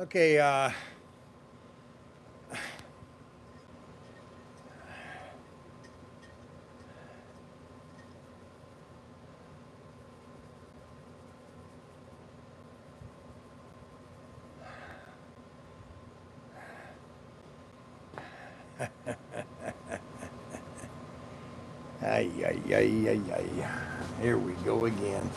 Okay, ay, ay, ay, ay, ay. Here we go again.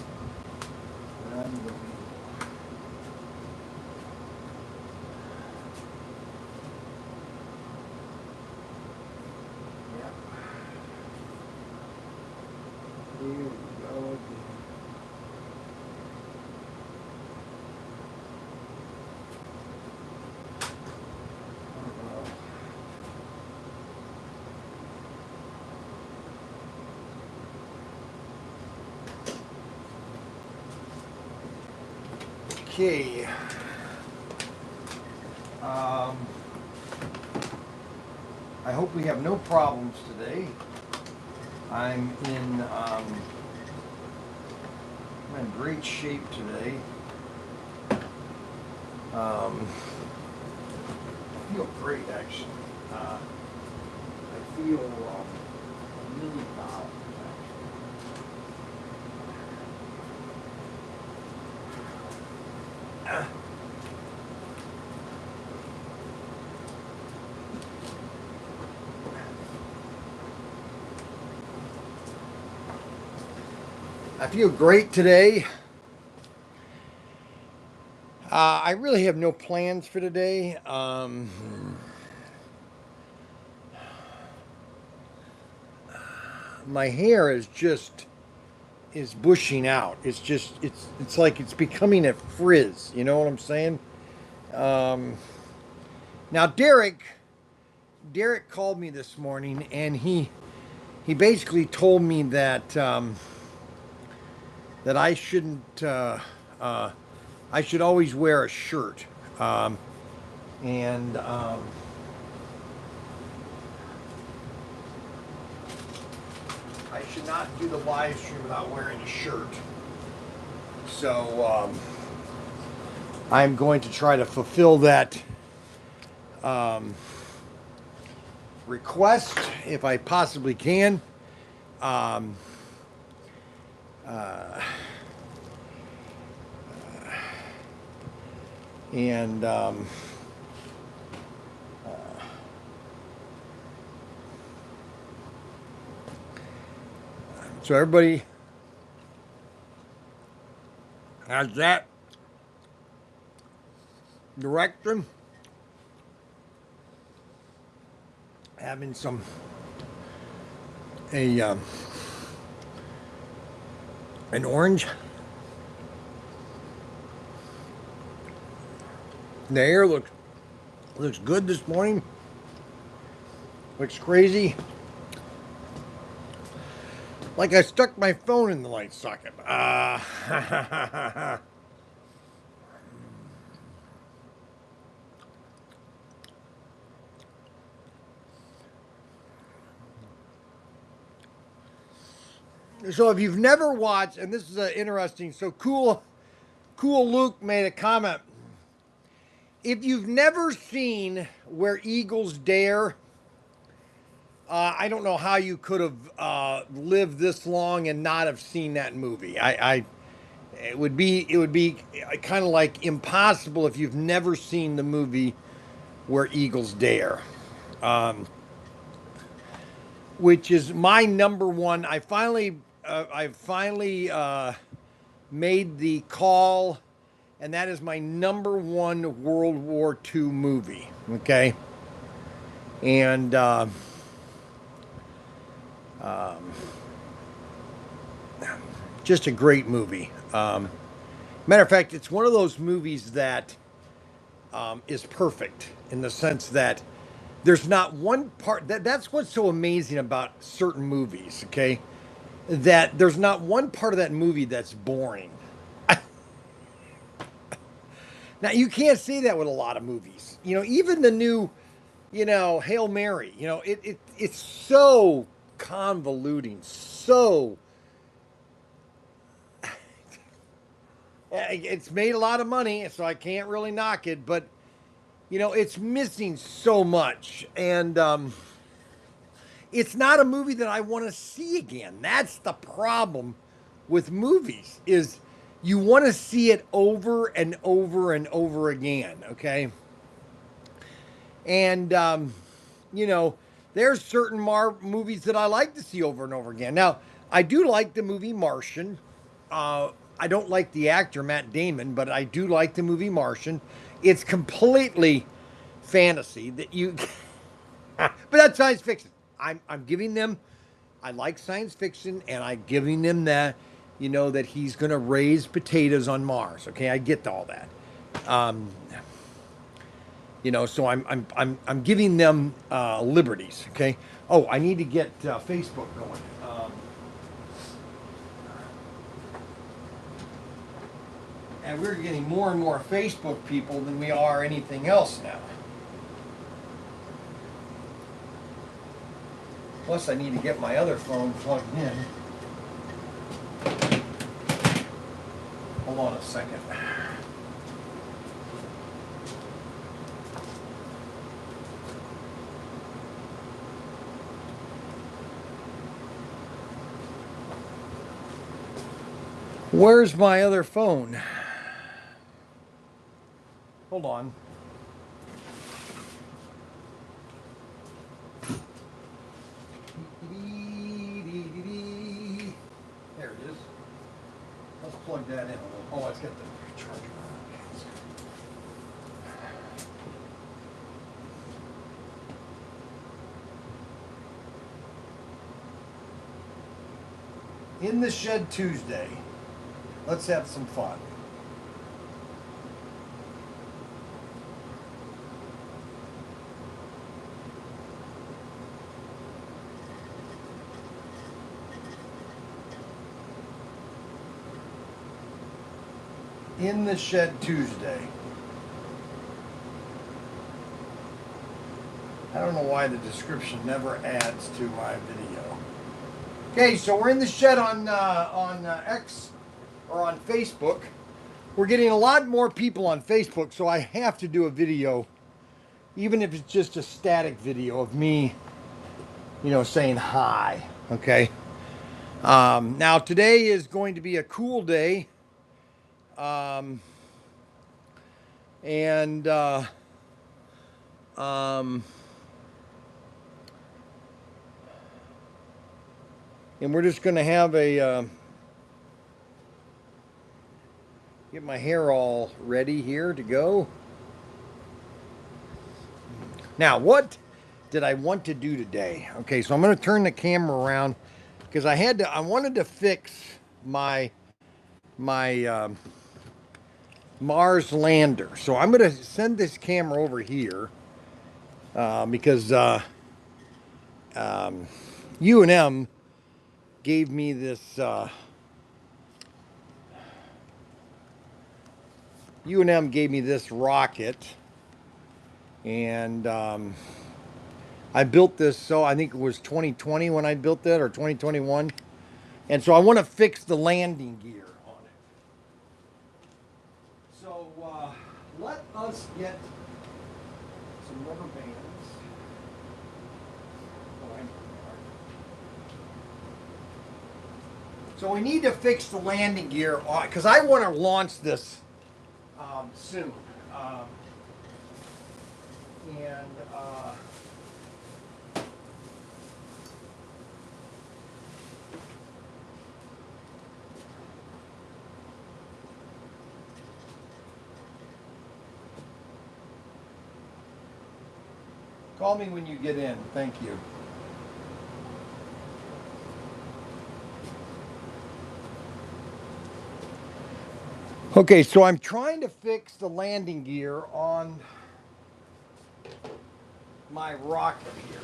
Yep. Here we go again. Okay. Um, I hope we have no problems today. I'm in great shape today. I feel great actually. I feel really dollars actually. I feel great today. I really have no plans for today. My hair is bushing out. It's like it's becoming a frizz. You know what I'm saying? Um, Now Derek called me this morning and he basically told me that that uh, I should always wear a shirt. And I should not do the live stream without wearing a shirt. So I'm going to try to fulfill that um, request if I possibly can. Um, uh, and so everybody has that direction. Having a an orange. The hair looks good this morning. Looks crazy. Like I stuck my phone in the light socket. So if you've never watched, and this is interesting, so cool Luke made a comment. If you've never seen Where Eagles Dare, I don't know how you could have lived this long and not have seen that movie. It would be kind of like impossible if you've never seen the movie Where Eagles Dare, um, which is my number one. I finally made the call, and that is my number one World War II movie. Okay, and um, just a great movie. Matter of fact, it's one of those movies that is perfect in the sense that there's not one part that's what's so amazing about certain movies. Okay, that there's not one part of that movie that's boring. Now you can't say that with a lot of movies. You know, even the new, Hail Mary. It's so convoluting, so It's made a lot of money, so I can't really knock it, but you know, it's missing so much. And it's not a movie that I want to see again. That's the problem with movies is you want to see it over and over and over again, okay? And you know, there's certain movies that I like to see over and over again. Now, I do like the movie Martian. I don't like the actor Matt Damon, but I do like the movie Martian. It's completely fantasy that you, but that's science fiction. I'm giving them. I like science fiction, and I'm giving them that. You know that he's going to raise potatoes on Mars. Okay, I get all that. Um, you know, so I'm giving them liberties. Okay. Oh, I need to get Facebook going. And we're getting more and more Facebook people than we are anything else now. Plus, I need to get my other phone plugged in. Hold on a second. Where's my other phone? Hold on. There it is. Let's plug that in. Oh, it's got the charger on. In the Shed Tuesday. Let's have some fun. In the Shed Tuesday. I don't know why the description never adds to my video. Okay, so we're in the shed on X or on Facebook. We're getting a lot more people on Facebook, so I have to do a video, even if it's just a static video of me, you know, saying hi. Okay. Now today is going to be a cool day. And we're just going to have a get my hair all ready here to go. Now, what did I want to do today? Okay, so I'm going to turn the camera around because I wanted to fix my Mars lander. So I'm going to send this camera over here because U&M gave me this U&M gave me this rocket, and I built this, so I think it was 2020 when I built that, or 2021. And so I want to fix the landing gear on it. So let us get some rubber bands. So we need to fix the landing gear because I want to launch this soon. And call me when you get in. Thank you. Okay, so I'm trying to fix the landing gear on my rocket here.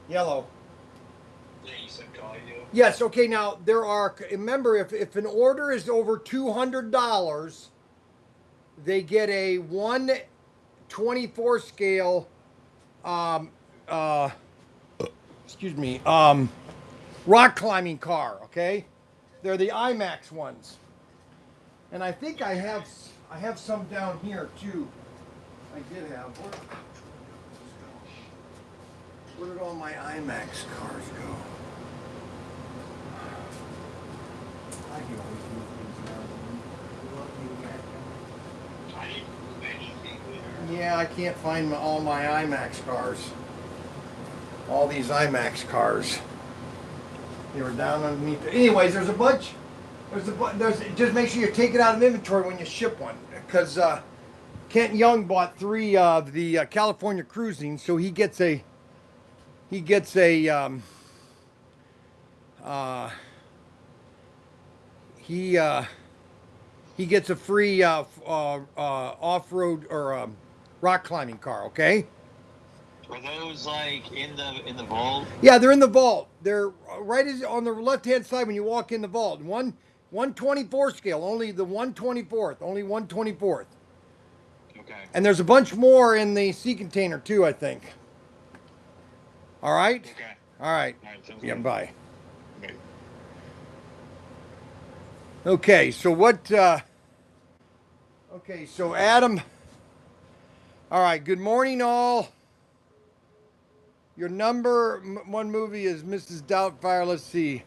Yellow. Yeah, you said call you. Yes, okay, now there are, remember, if an order is over $200, they get a 1/24 scale excuse me, rock climbing car. Okay, they're the IMAX ones, and I think I have some down here too. I did have. Where did all my IMAX cars go? I can always move things around. I didn't move anything there. Yeah, I can't find all my IMAX cars. All these IMAX cars. They were down underneath. Anyways, there's a bunch. Just make sure you take it out of inventory when you ship one, because Kent Young bought 3 of the California Cruising, so he gets a he gets a free off-road or rock climbing car. Okay. Were those like in the vault? Yeah, they're in the vault. They're right on the left-hand side when you walk in the vault. 1/24 scale, only the 1/24th, only 1/24th. Okay. And there's a bunch more in the sea container too, I think. All right. Okay. All right. All right. Sounds Yeah. good. Bye. Okay. Okay. So what? Okay. So Adam. All right. Good morning, all. Your number one movie is Mrs. Doubtfire. Let's see.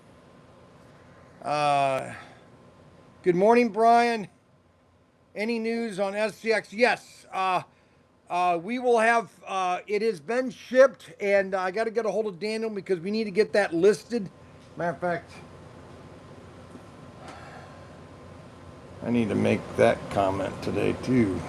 Good morning, Brian. Any news on SCX? Yes. We will have. It has been shipped, and I got to get a hold of Daniel because we need to get that listed. Matter of fact, I need to make that comment today too.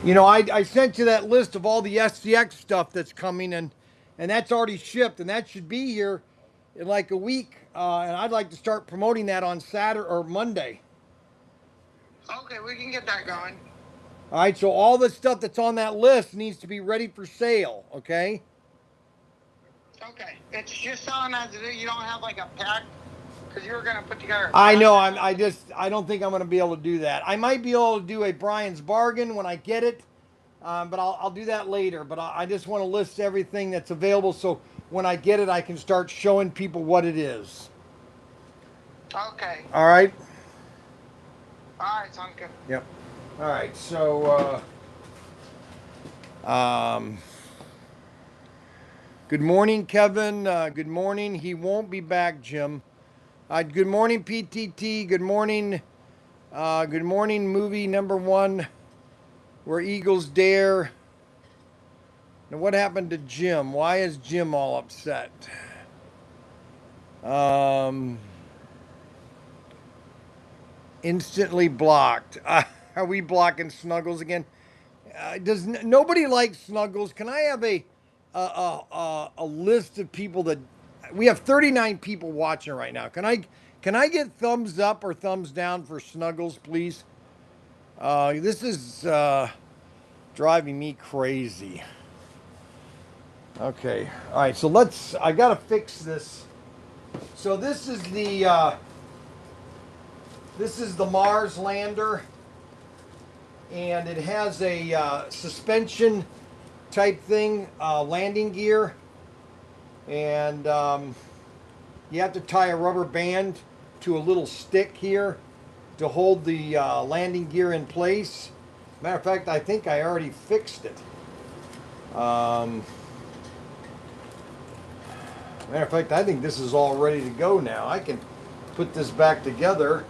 You know, I sent you that list of all the SCX stuff that's coming, and that's already shipped, and that should be here in like a week. And I'd like to start promoting that on Saturday or Monday. Okay, we can get that going. All right, so all the stuff that's on that list needs to be ready for sale. Okay. Okay, it's just selling as it is. You don't have like a pack because you were gonna put together. I know. I don't think I'm going to be able to do that. I might be able to do a Brian's bargain when I get it, but I'll do that later. But I just want to list everything that's available, so when I get it, I can start showing people what it is. Okay. All right. All right, sounds good. Yep. All right. So, good morning, Kevin. Good morning. He won't be back, Jim. Good morning, PTT. Good morning. Good morning, movie number 1, Where Eagles Dare. Now, what happened to Jim? Why is Jim all upset? Instantly blocked. Are we blocking Snuggles again? Does nobody like Snuggles? Can I have a list of people that we have 39 people watching right now? Can I get thumbs up or thumbs down for Snuggles, please? This is driving me crazy. Okay, all right. So I gotta fix this. So this is the Mars lander, and it has a suspension type thing, landing gear, and you have to tie a rubber band to a little stick here to hold the landing gear in place. Matter of fact, I think I already fixed it. Matter of fact, I think this is all ready to go now. I can put this back together.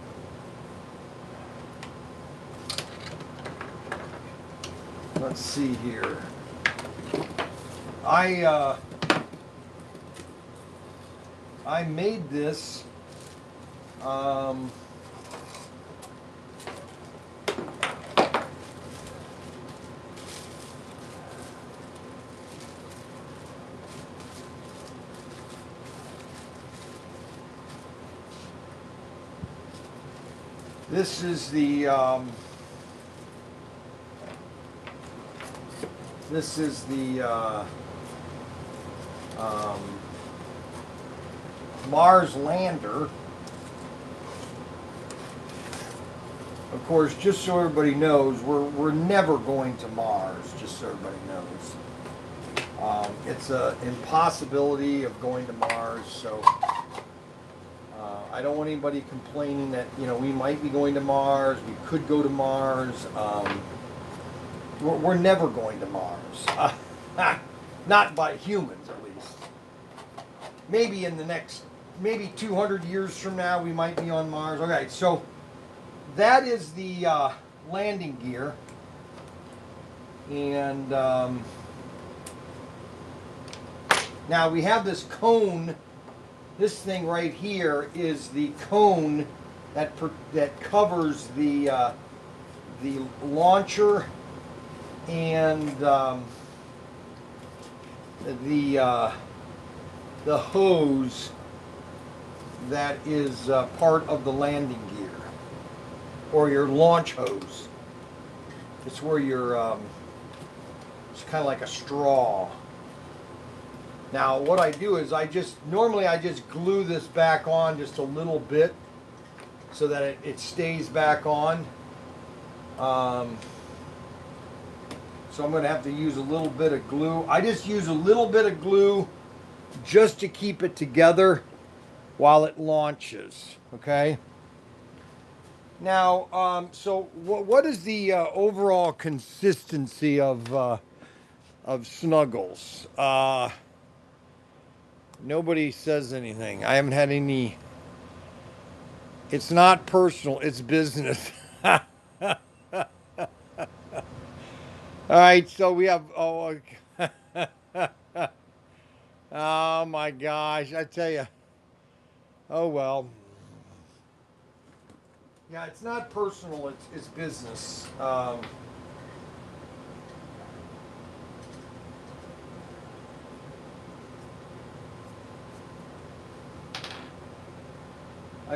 Let's see here. I made this this is the Mars lander, of course, just so everybody knows, we're never going to Mars. Just so everybody knows, it's an impossibility of going to Mars. So I don't want anybody complaining that we might be going to Mars. We could go to Mars. We're never going to Mars. Not by humans, at least. Maybe in the next, maybe 200 years from now, we might be on Mars. Okay, so that is the landing gear. And now we have this cone. This thing right here is the cone that covers the launcher and the hose that is part of the landing gear, or your launch hose. It's where your it's kind of like a straw. Now what I do is normally I just glue this back on just a little bit so that it stays back on. So I'm going to have to use a little bit of glue. I just use a little bit of glue just to keep it together while it launches, okay? Now, so what is the overall consistency of Snuggles? Nobody says anything. I haven't had any. It's not personal, it's business. All right, so we have, oh my gosh, I tell you. Oh well. Yeah, it's not personal, it's business. I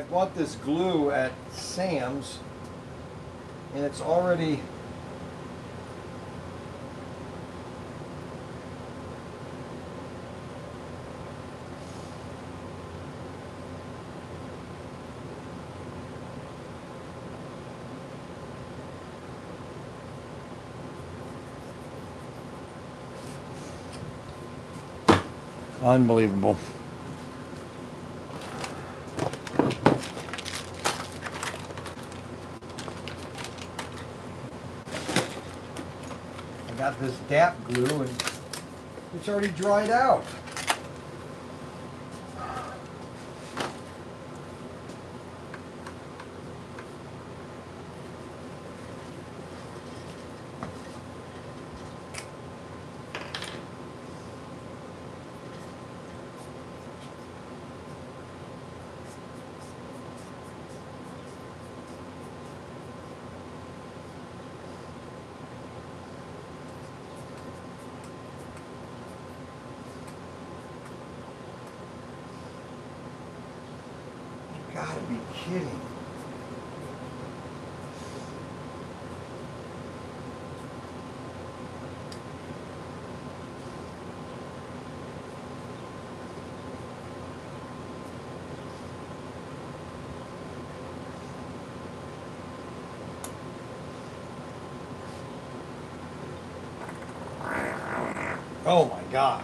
bought this glue at Sam's, and it's already unbelievable. I got this DAP glue and it's already dried out. Gotta be kidding. Oh my gosh.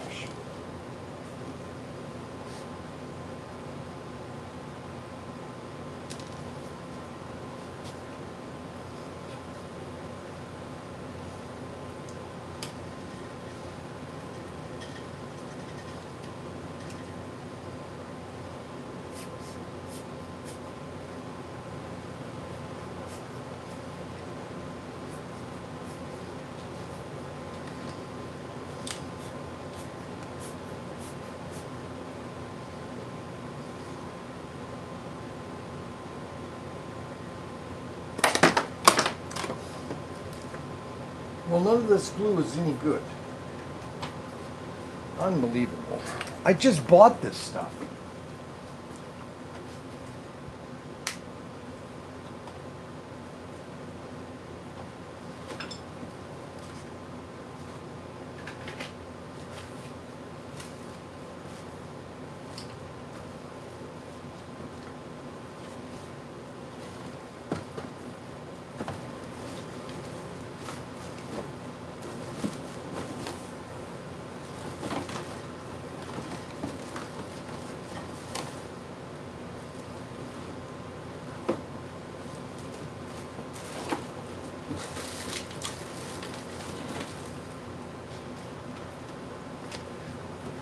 Well, none of this glue is any good. Unbelievable. I just bought this stuff.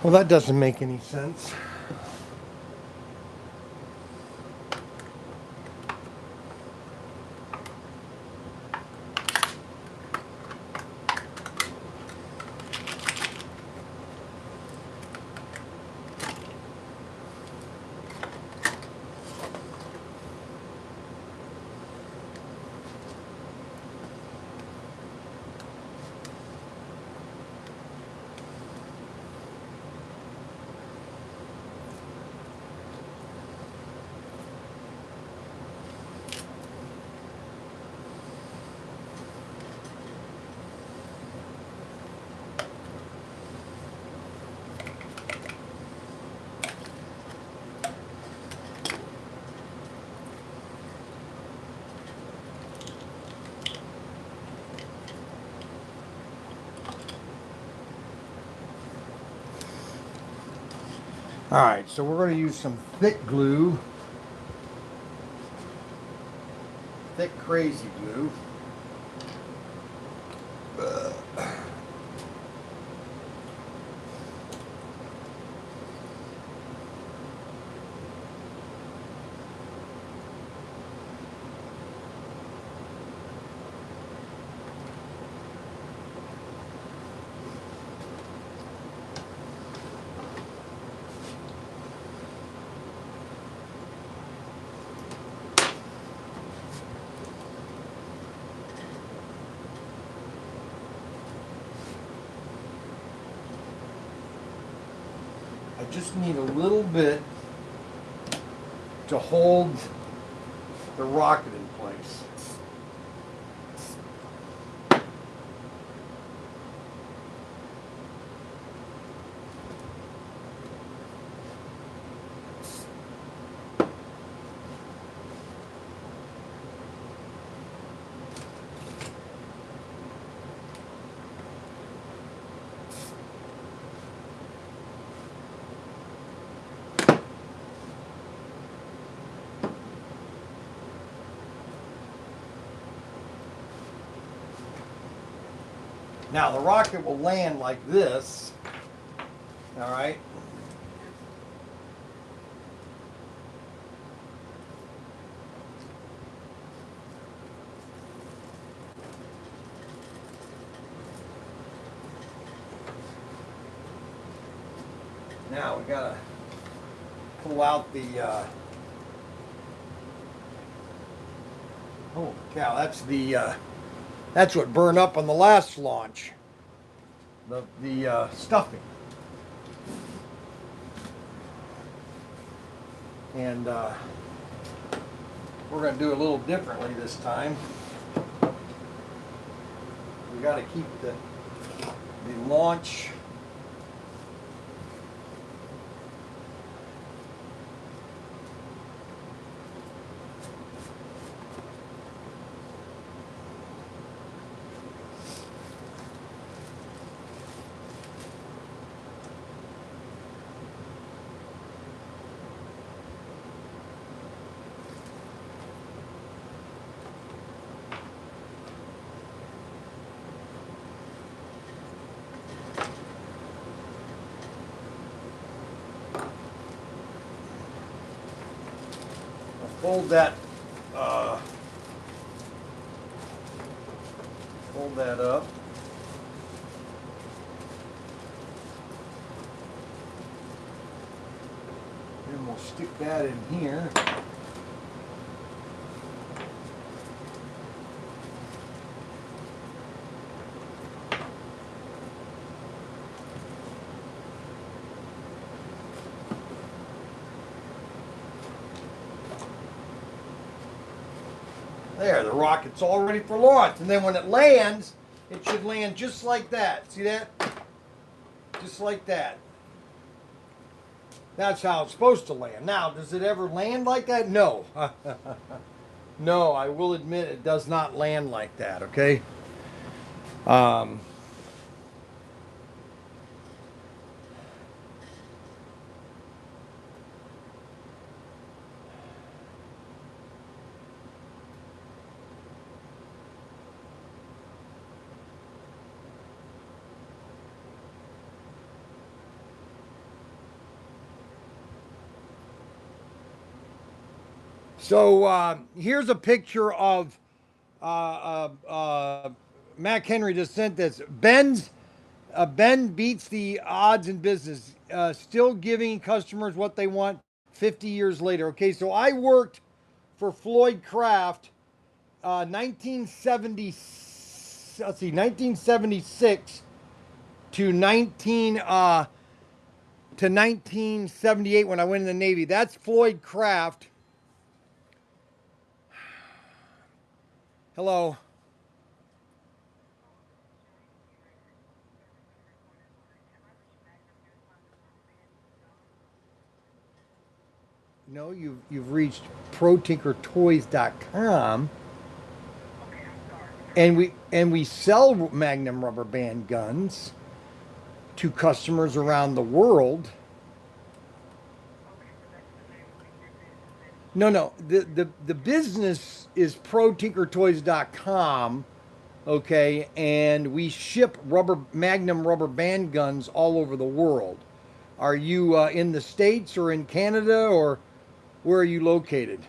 Well, that doesn't make any sense. All right, so we're going to use some thick glue. Thick, crazy glue. I just need a little bit to hold the rocket in place. Now the rocket will land like this, all right? Now we gotta pull out the, oh cow, that's what burned up on the last launch. The stuffing. And we're gonna do a little differently this time. We gotta keep the launch fold that up. And we'll stick that in here. There, the rocket's all ready for launch. And then when it lands, it should land just like that. See that? Just like that. That's how it's supposed to land. Now, does it ever land like that? No. No, I will admit it does not land like that, okay? So here's a picture of Mac Henry just sent this. Ben beats the odds in business, still giving customers what they want 50 years later. Okay, so I worked for Floyd Craft, 1976 to 1978 when I went in the Navy. That's Floyd Craft. Hello. No, you've reached ProTinkerToys.com, and we sell Magnum rubber band guns to customers around the world. No. The business is ProTinkerToys.com, okay, and we ship Magnum rubber band guns all over the world. Are you in the States or in Canada, or where are you located?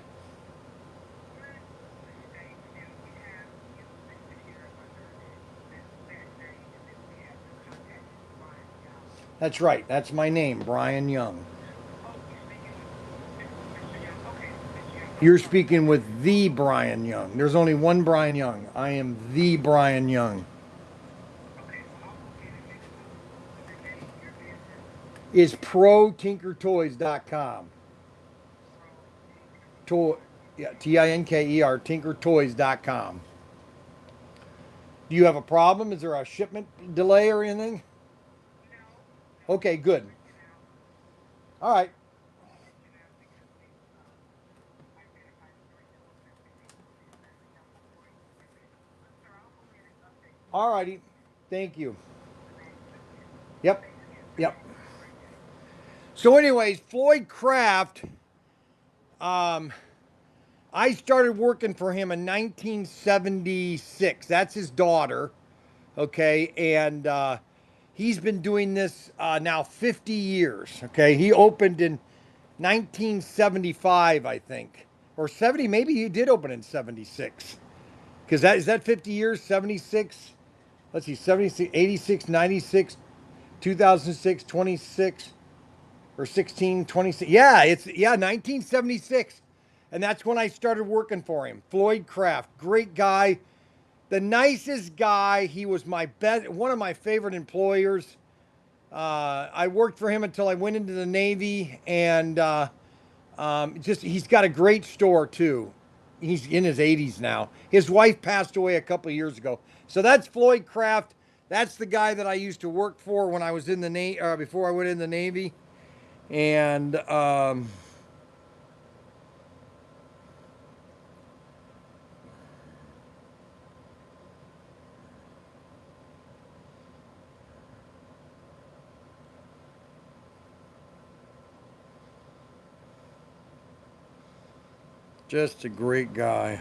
That's right. That's my name, Brian Young. You're speaking with the Brian Young. There's only one Brian Young. I am the Brian Young. Is ProTinkerToys.com. Yeah, Tinker, TinkerToys.com. Do you have a problem? Is there a shipment delay or anything? Okay, good. All right. All righty. Thank you. Yep. Yep. So, anyways, Floyd Craft, um, I started working for him in 1976. That's his daughter. Okay. And he's been doing this now 50 years. Okay. He opened in 1975, I think. Or 70. Maybe he did open in 76. Because is that 50 years? 76? Let's see, 76, 86, 96, 2006, 26, or 16, 26. Yeah, 1976. And that's when I started working for him. Floyd Craft, great guy, the nicest guy. He was one of my favorite employers. I worked for him until I went into the Navy, and he's got a great store too. He's in his 80s now. His wife passed away a couple of years ago. So that's Floyd Craft. That's the guy that I used to work for when I was in the Navy, before I went in the Navy. And just a great guy.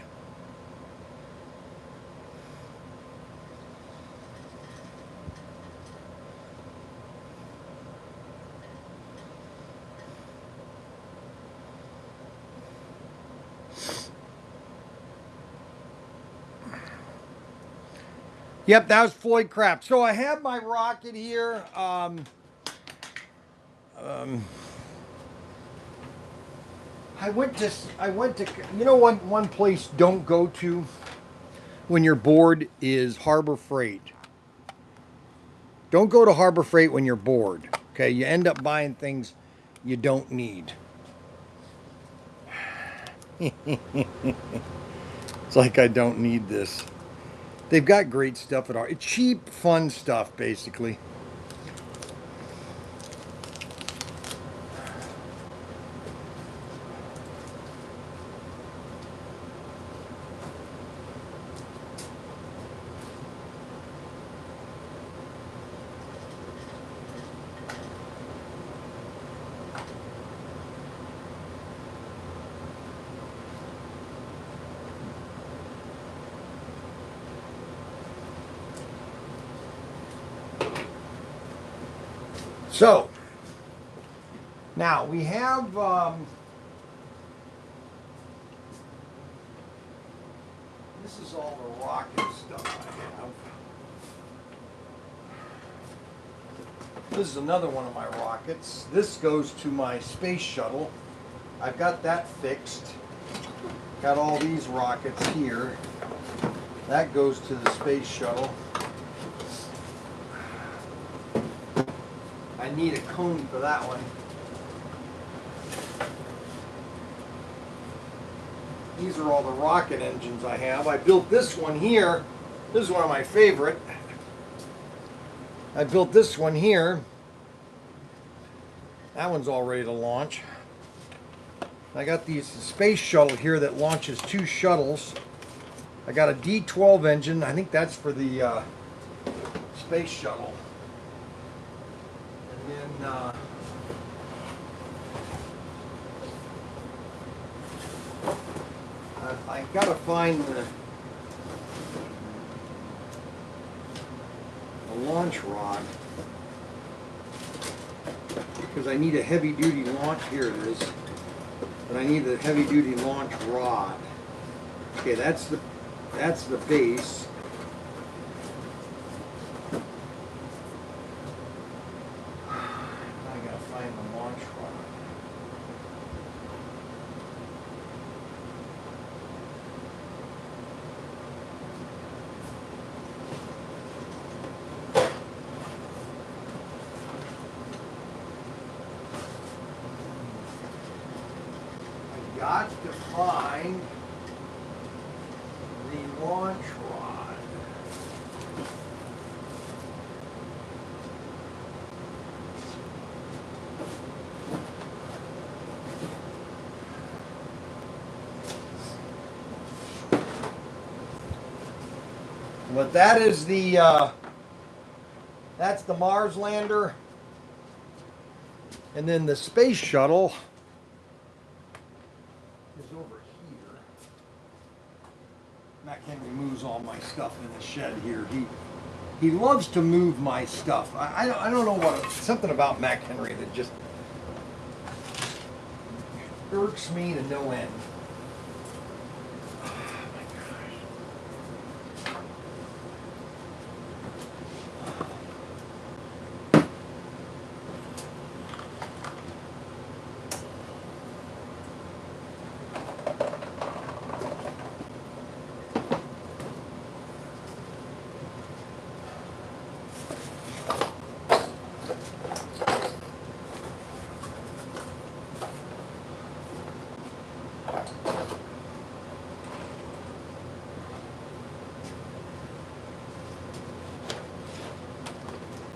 Yep, that was Floyd Craft. So I have my rocket here. Um, I went to, one place don't go to when you're bored is Harbor Freight. Don't go to Harbor Freight when you're bored. Okay, you end up buying things you don't need. It's like I don't need this. They've got great stuff at all. It's cheap, fun stuff, basically. So, now we have This is all the rocket stuff I have. This is another one of my rockets. This goes to my space shuttle. I've got that fixed. Got all these rockets here. That goes to the space shuttle. I need a cone for that one. These are all the rocket engines I have. I built this one here. This is one of my favorite. I built this one here. That one's all ready to launch. I got the space shuttle here that launches 2 shuttles. I got a D12 engine. I think that's for the space shuttle. And then I gotta find the launch rod because I need a heavy duty launch. Here it is. But I need a heavy duty launch rod. Okay, that's the base. I gotta find the launch rod. Got to find the launch rod. But that is that's the Mars lander, and then the space shuttle is over here. Mac Henry moves all my stuff in the shed here. He loves to move my stuff. I don't know what, something about Mac Henry that just irks me to no end.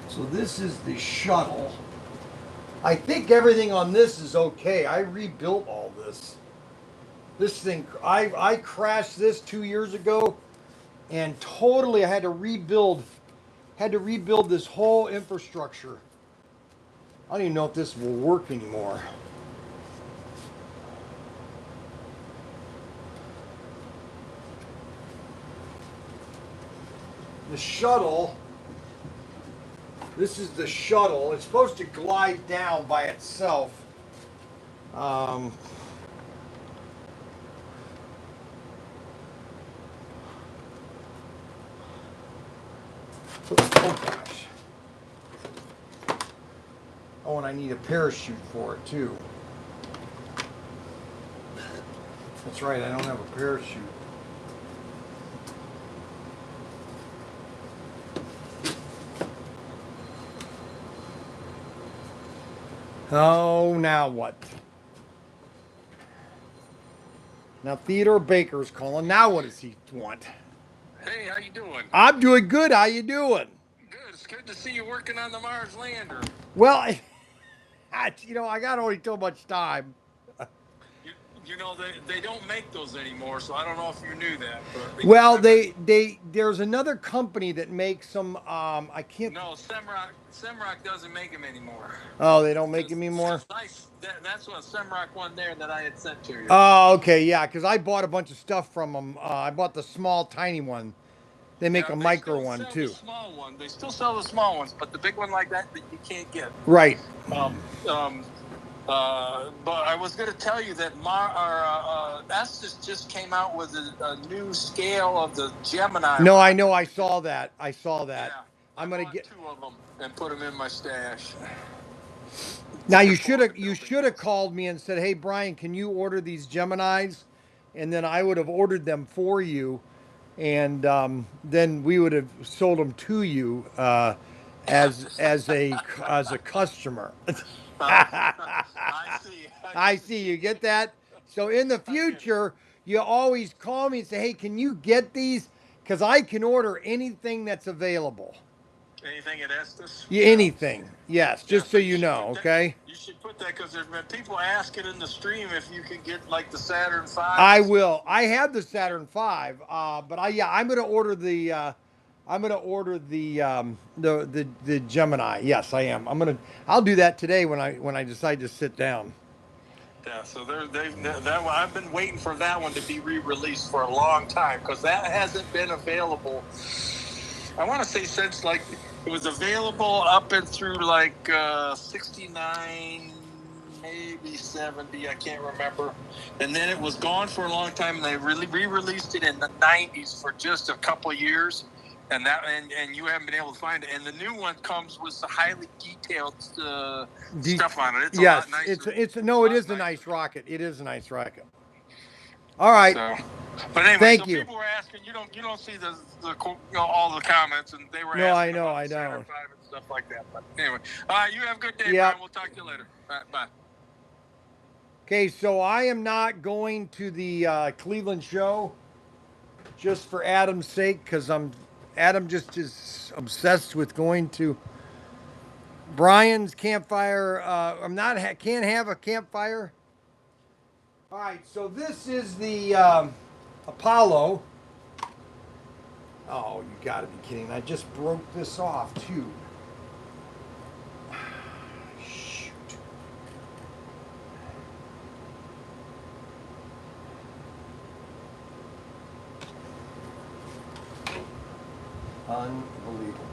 So this is the shuttle. I think everything on this is okay. I rebuilt all this. This thing, I crashed this 2 years ago, and totally I had to rebuild this whole infrastructure. I don't even know if this will work anymore. The shuttle, this is the shuttle. It's supposed to glide down by itself. Oh gosh. Oh, and I need a parachute for it too. That's right, I don't have a parachute. Oh, now what? Now Theodore Baker's calling. Now what does he want? Hey, how you doing? I'm doing good. How you doing? Good. It's good to see you working on the Mars lander. Well, I got only so much time. You know, they don't make those anymore, so I don't know if you knew that. But Well, there's another company that makes them. I can't. No, Semrock doesn't make them anymore. Oh, they don't make them anymore. That's what Semrock one there that I had sent to you. Oh, okay, yeah, because I bought a bunch of stuff from them. I bought the small, tiny one. They make a micro one too. The small one. They still sell the small ones, but the big one like that you can't get. Right. But I was going to tell you that Estes just came out with a new scale of the Gemini. No, I rocket. know. I saw that. I saw that. Yeah, I'm I gonna bought get. 2 of them and put them in my stash. Now Looking you should forward have to you building should have those. called me and said, "Hey Brian, can you order these Geminis?" And then I would have ordered them for you, and then we would have sold them to you as a customer. I see. I see. You get that? So in the I get it. future, you always call me and say, "Hey, can you get these? Because I can order anything that's available. Anything at Estes? Yeah, Yeah. anything. Yes, Yeah, just so so you you should know. put that. Okay." You should put that because there's been people asking in the stream if you could get like the Saturn V I and stuff. will. I have the Saturn V, but I'm gonna order the the Gemini. Yes, I am. I'll do that today when I decide to sit down. Yeah, so that one, I've been waiting for that one to be re-released for a long time because that hasn't been available. I want to say since like it was available up and through like 69, maybe 70, I can't remember. And then it was gone for a long time and they really re-released it in the 90s for just a couple years. And you haven't been able to find it. And the new one comes with the highly detailed stuff on it. It's a Yes, lot nicer. no, it Lot is a nicer. nice rocket. It is a nice rocket. All right. So, but anyway, Thank so you. people were asking. You don't see all the comments, and they were No, I asking know, about I the Saturn don't. V and stuff like that. But anyway, all right, you have a good day, Yep. Brian. We'll talk to you later. All right, bye. Okay, so I am not going to the Cleveland show just for Adam's sake because Adam just is obsessed with going to Brian's campfire. Can't have a campfire. All right, so this is the Apollo. Oh, you got to be kidding! I just broke this off too. Shoot! Unbelievable.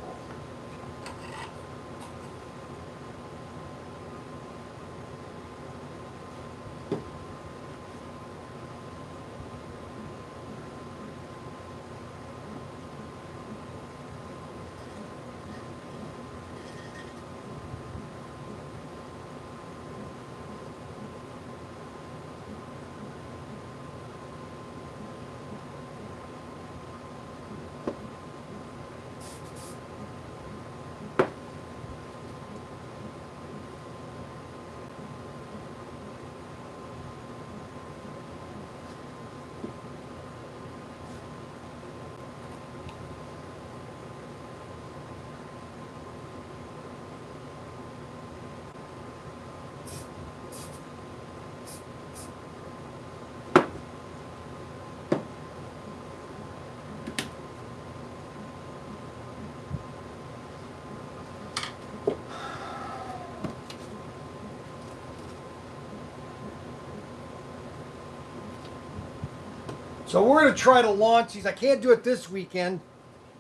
So we're going to try to launch these. I can't do it this weekend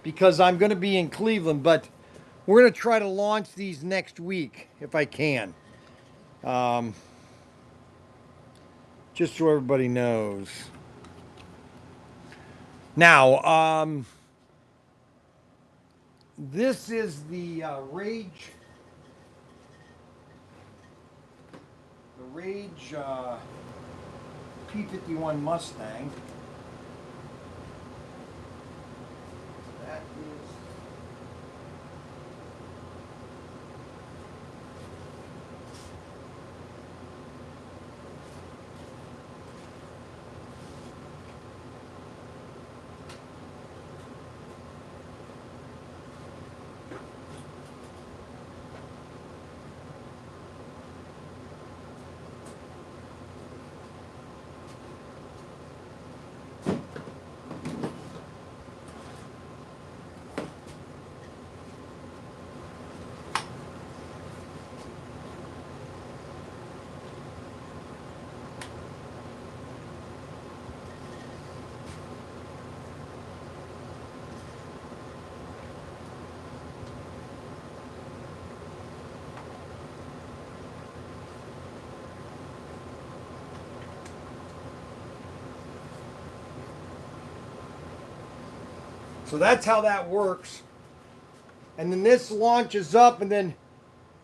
because I'm going to be in Cleveland, but we're going to try to launch these next week if I can. Um, just so everybody knows. Now, this is the Rage P-51 Mustang. That is So that's how that works. And then this launches up, and then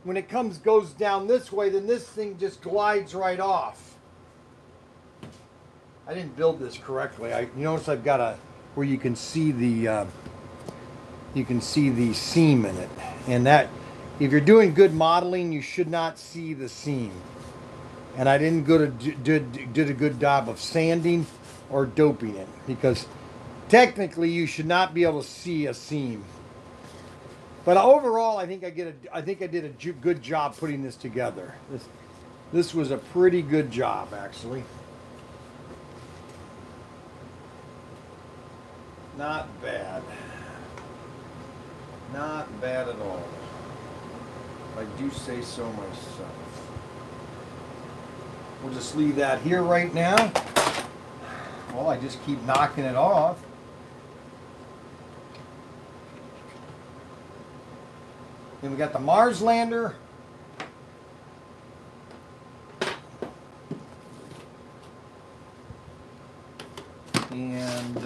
when it goes down this way, then this thing just glides right off. I didn't build this correctly. You notice I've got where you can see the seam in it, and that if you're doing good modeling, you should not see the seam. And I didn't did a good job of sanding or doping it, because technically you should not be able to see a seam. But overall, I think I did a good job putting this together. This was a pretty good job, actually. Not bad. Not bad at all. I do say so myself. We'll just leave that here right now. Well, I just keep knocking it off. Then we got the Mars lander. And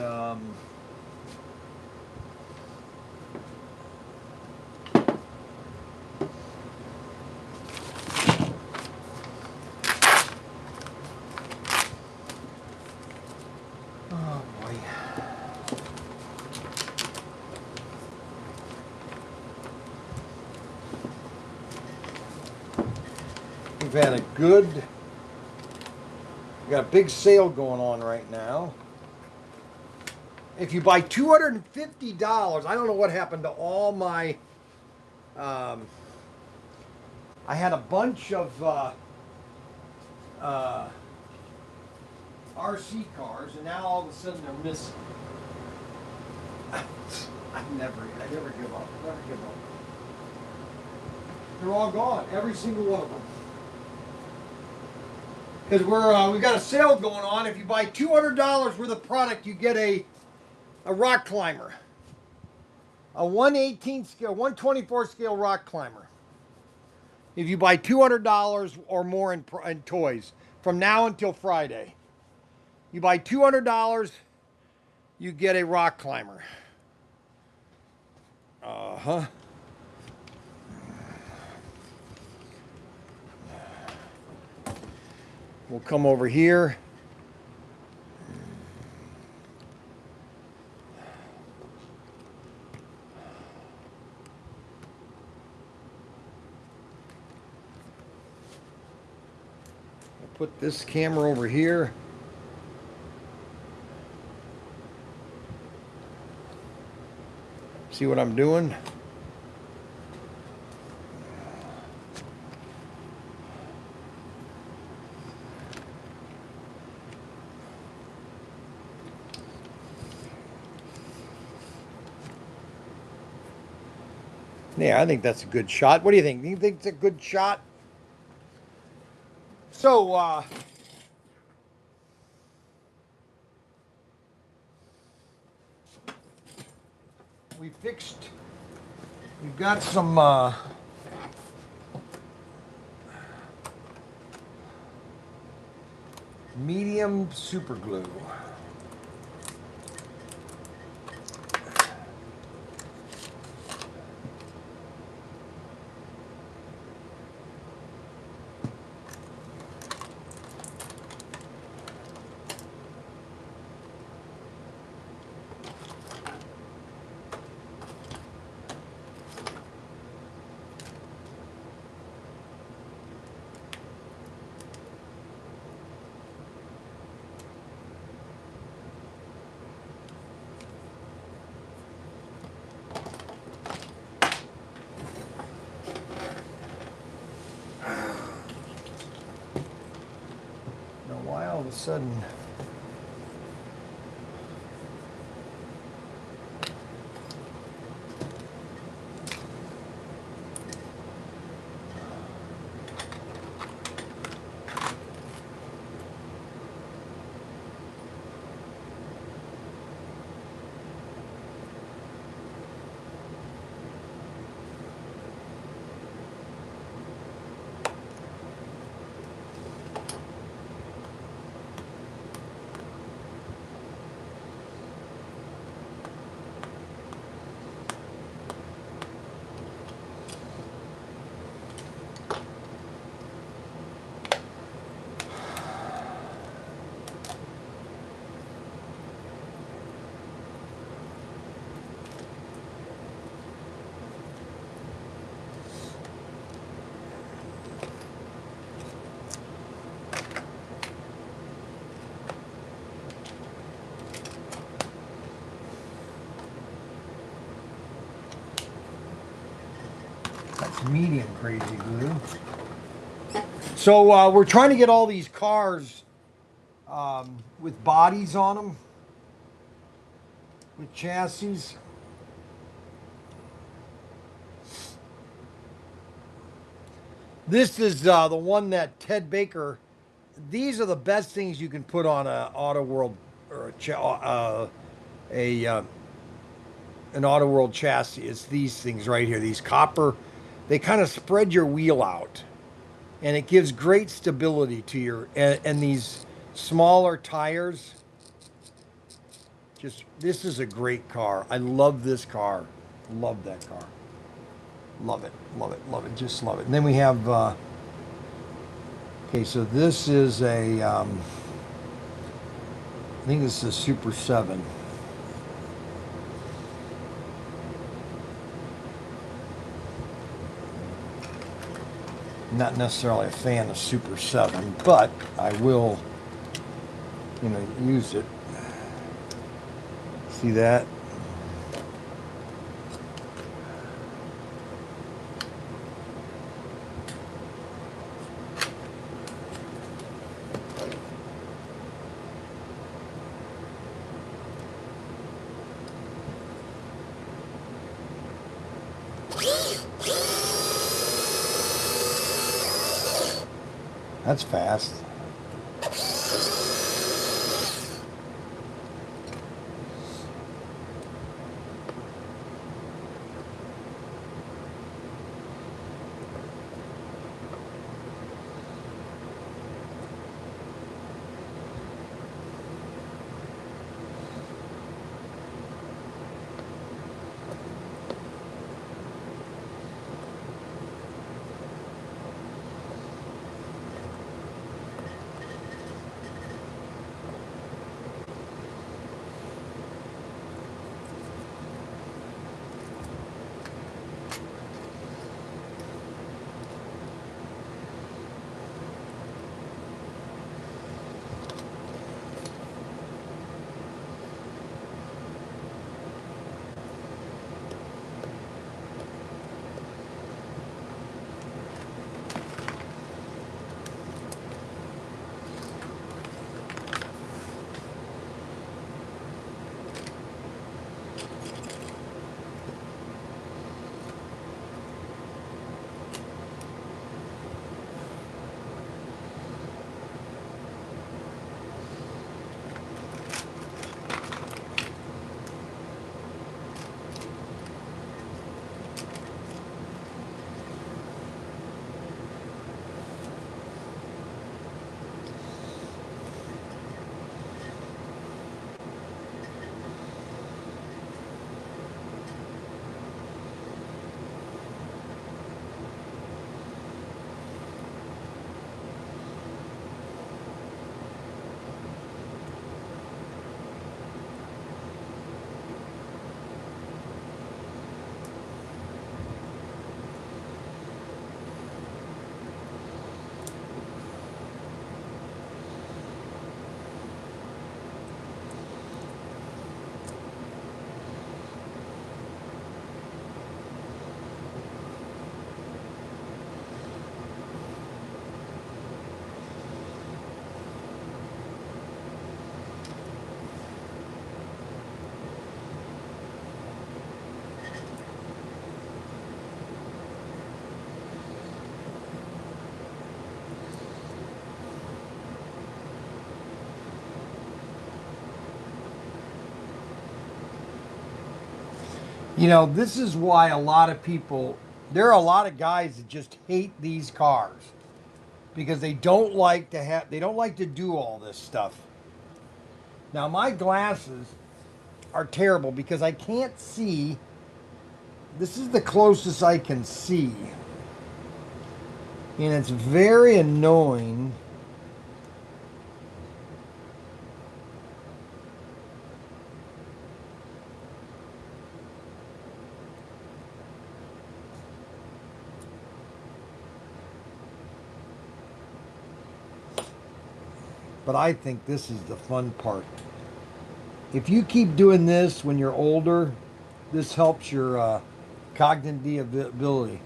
oh boy. We've had we got a big sale going on right now. If you buy $250, I don't know what happened to all my, I had a bunch of RC cars, and now all of a sudden they're missing. I never give up. Never give up. They're all gone, every single one of them. Because we've got a sale going on. If you buy $200 worth of product, you get a rock climber, a 1/18 scale, 1/24 scale rock climber. If you buy $200 or more in toys from now until Friday, you buy $200, you get a rock climber. We'll come over here. I'll put this camera over here. See what I'm doing? Yeah, I think that's a good shot. What do you think? Do you think it's a good shot? So, we've got some, medium super glue. All of a sudden, That's medium crazy glue. So we're trying to get all these cars with bodies on them, with chassis. This is the one that Ted Baker. These are the best things you can put on a Auto World or a an Auto World chassis. It's these things right here. These copper. They kind of spread your wheel out, and it gives great stability to your and these smaller tires. Just this is a great car. I love this car. Love that car. Love it. Love it. Love it. Just love it. And then we have. Okay, so this is a. I think this is a Super 7. Not necessarily a fan of Super 7, but I will, use it. See that? That's fast. This is why a lot of people, there are a lot of guys that just hate these cars because they don't like to do all this stuff. Now, my glasses are terrible because I can't see. This is the closest I can see. And it's very annoying. But I think this is the fun part. If you keep doing this when you're older, this helps your cognitive ability.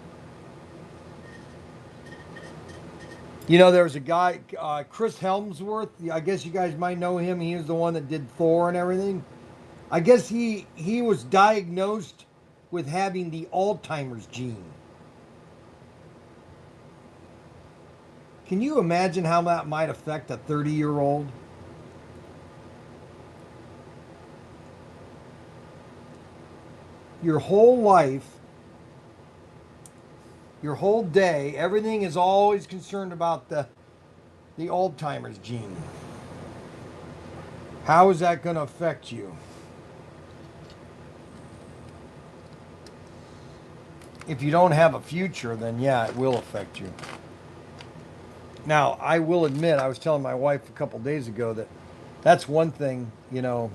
You know, there was a guy, Chris Helmsworth. I guess you guys might know him. He was the one that did Thor and everything. I guess he was diagnosed with having the Alzheimer's gene. Can you imagine how that might affect a 30-year-old? Your whole life, your whole day, everything is always concerned about the Alzheimer's gene. How is that going to affect you? If you don't have a future, then yeah, it will affect you. Now, I will admit, I was telling my wife a couple days ago that that's one thing, you know.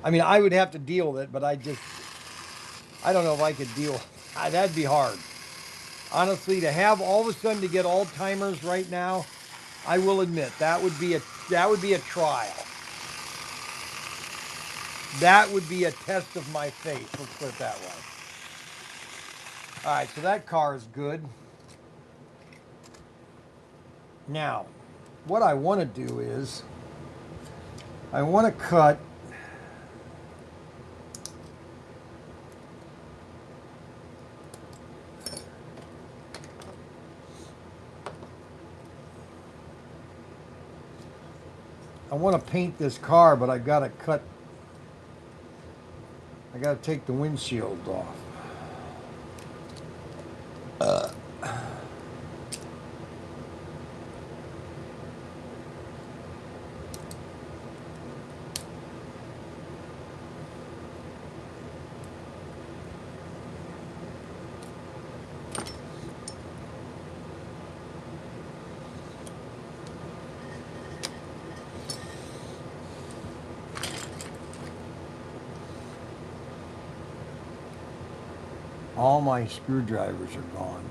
I mean, I would have to deal with it, but I don't know if I could deal. That'd be hard. Honestly, to have all of a sudden to get Alzheimer's right now, I will admit that would be a trial. That would be a test of my faith. Let's put it that way. All right, so that car is good. Now, what I want to do is I want to cut to paint this car, but I got to take the windshield off. All my screwdrivers are gone.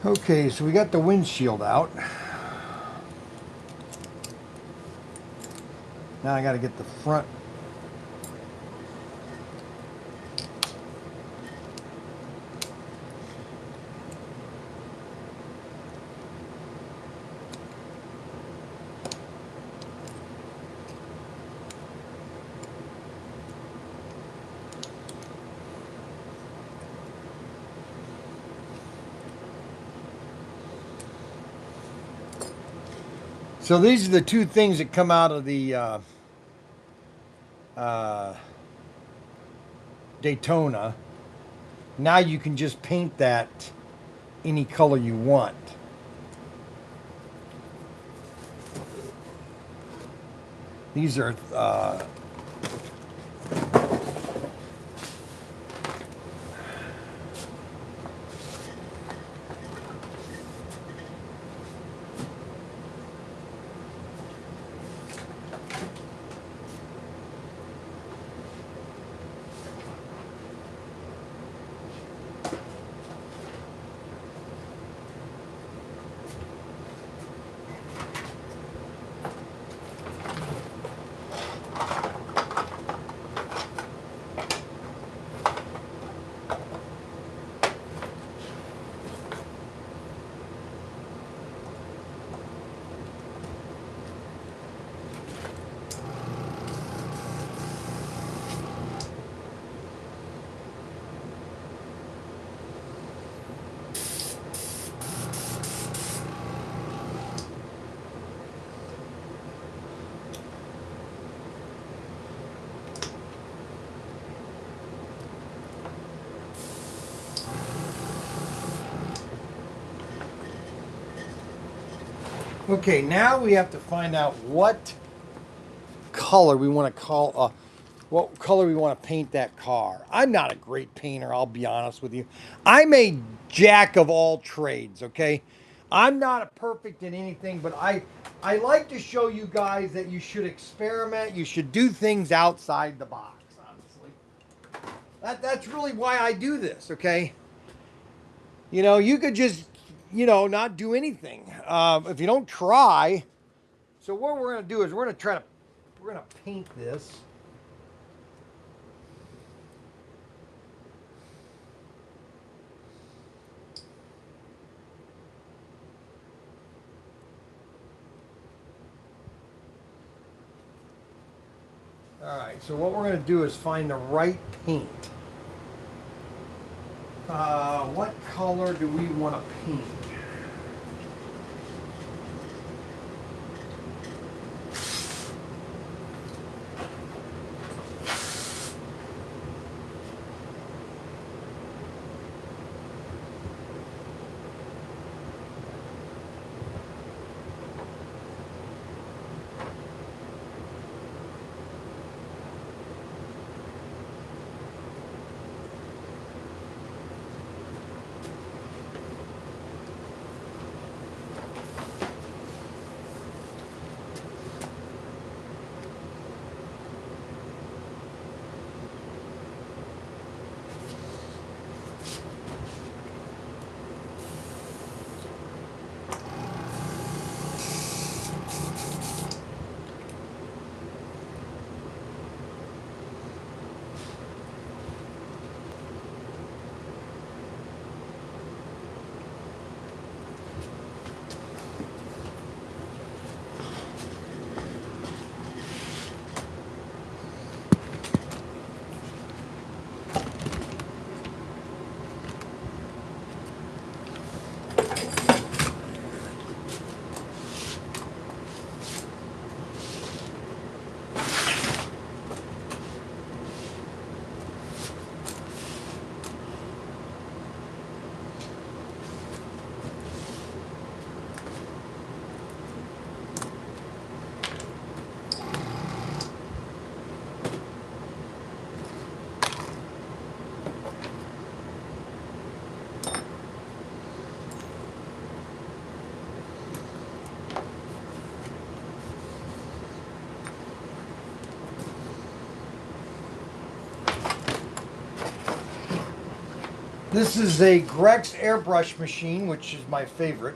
Okay, so we got the windshield out. Now I got to get the front. So these are the two things that come out of the Daytona. Now you can just paint that any color you want. These are Okay, now we have to find out what color we want to what color we want to paint that car. I'm not a great painter, I'll be honest with you. I'm a jack of all trades, okay? I'm not a perfect in anything, but I like to show you guys that you should experiment, you should do things outside the box, honestly. That's really why I do this, okay? You know, you could just, not do anything if you don't try. So what we're gonna do is we're gonna paint this. All right, so what we're gonna do is find the right paint. What color do we want to paint? This is a Grex airbrush machine, which is my favorite.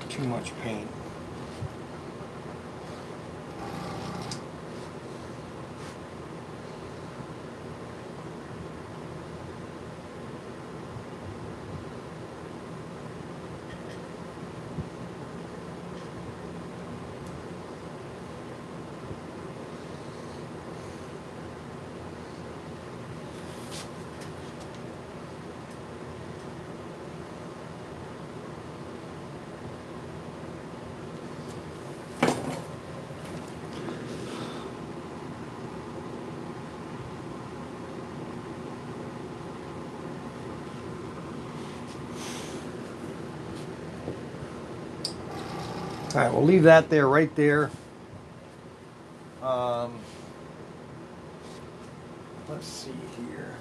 Too much paint. All right, we'll leave that there, right there. Um, let's see here.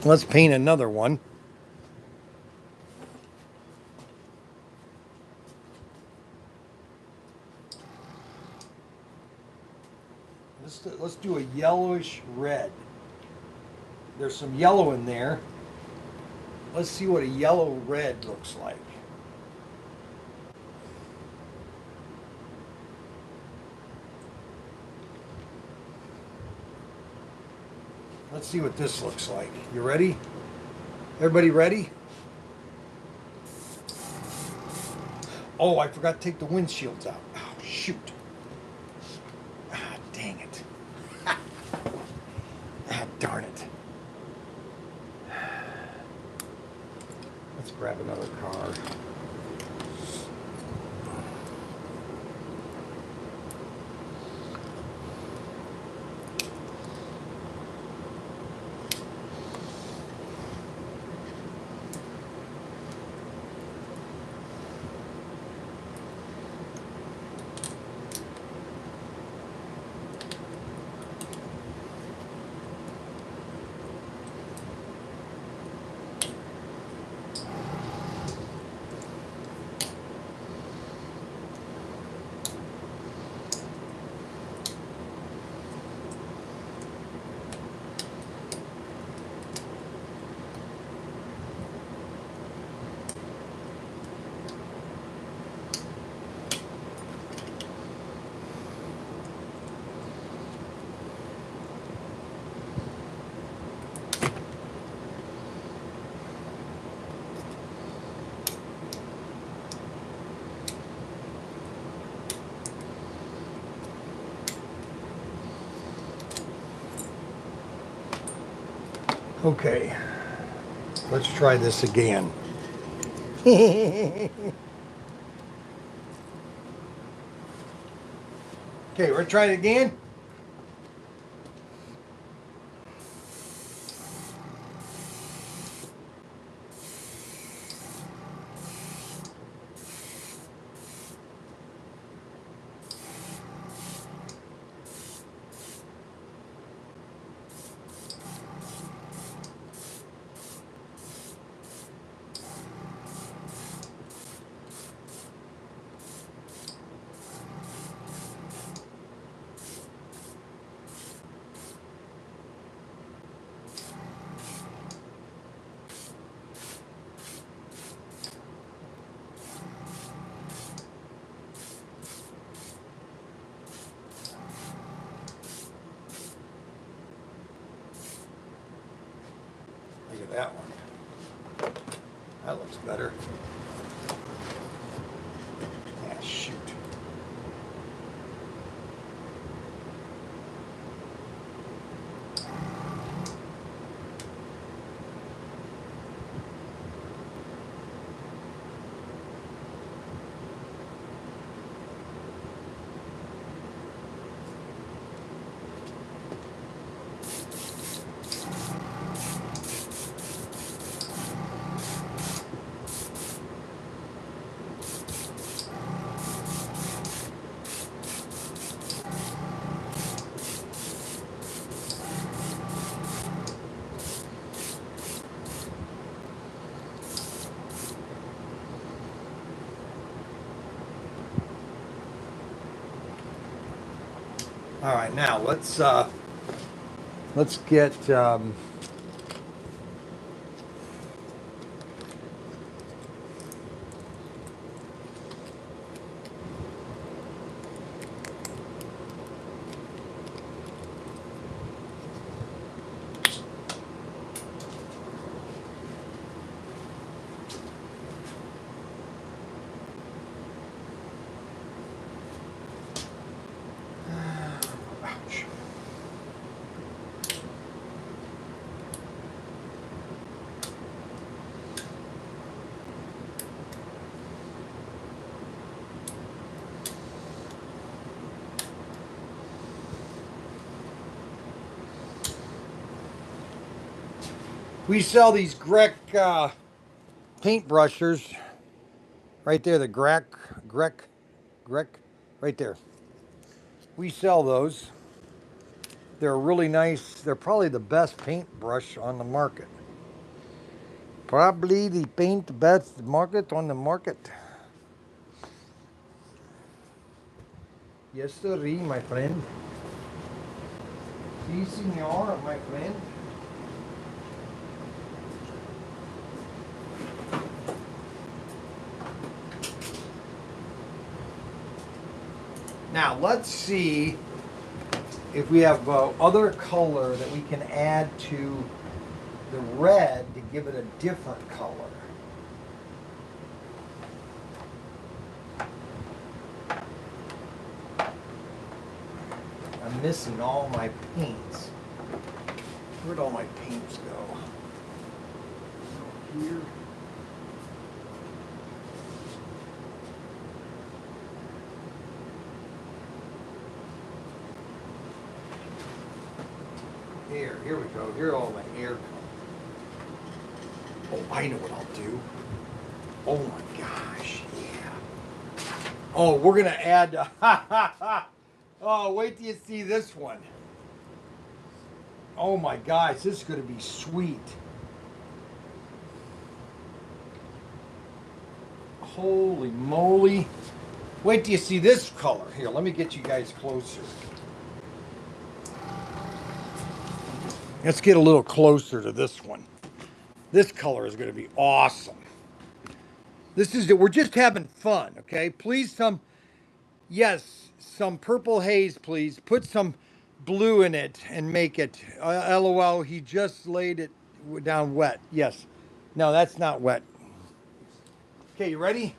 Let's paint another one. Let's do a yellowish red. There's some yellow in there. Let's see what a yellow red looks like. Let's see what this looks like. You ready? Everybody ready? Oh, I forgot to take the windshields out. Oh, shoot. Ah, dang it. Ah, darn it. Let's grab another car. Okay, let's try this again. Okay, we're trying it again. Look at that one. That looks better. Ah, shoot. All right, now let's get ouch. We sell these Grec paint brushers right there. The Grec, right there. We sell those. They're really nice. They're probably the best paintbrush on the market. Probably the paint best market on the market. Yes, sir, my friend. Si, senor, my friend. Now, let's see if we have other color that we can add to the red to give it a different color. I'm missing all my paints. Where'd all my paints go? Here. Here we go. Here are all my air colors. Oh, I know what I'll do. Oh my gosh, yeah. Oh, we're gonna add. Oh, wait till you see this one. Oh my gosh, this is gonna be sweet. Holy moly! Wait till you see this color. Here, let me get you guys closer. Let's get a little closer to this one. This color is going to be awesome. This is it. We're just having fun, okay? Please, yes, some purple haze, please. Put some blue in it and make it. LOL, he just laid it down wet. Yes. No, that's not wet. Okay, you ready?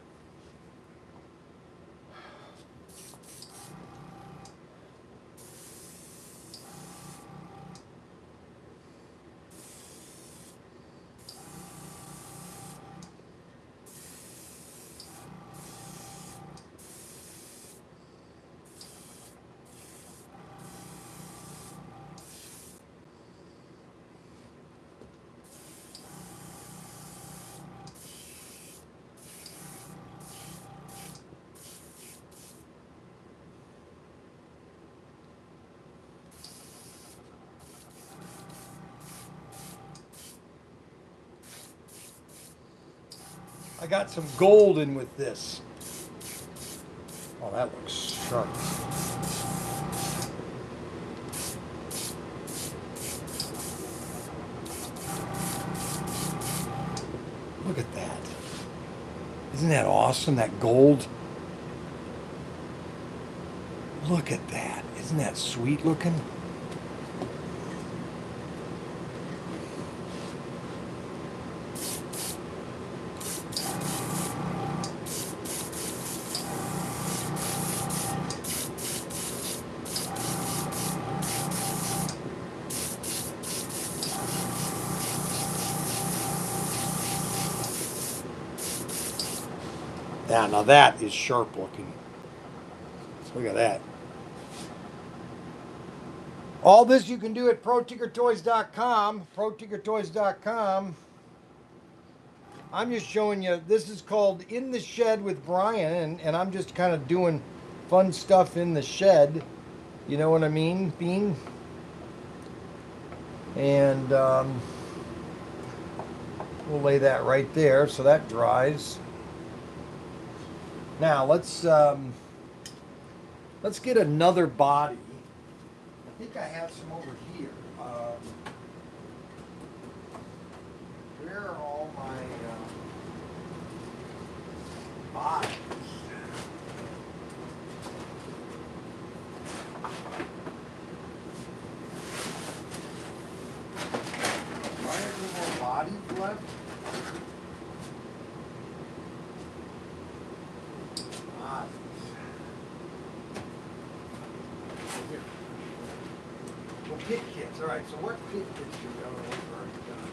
I got some gold in with this. Oh, that looks sharp. Look at that. Isn't that awesome, that gold? Look at that. Isn't that sweet looking? Yeah, now that is sharp looking. Look at that. All this you can do at ProTinkerToys.com. ProTinkerToys.com. I'm just showing you, this is called In the Shed with Brian, and I'm just kind of doing fun stuff in the shed. You know what I mean, Bean? And we'll lay that right there so that dries. Now let's get another body. I think I have some over here. Where are all my bodies? Do I have any more bodies left? Well, pit kits. All right. So what pit kits do we have already done?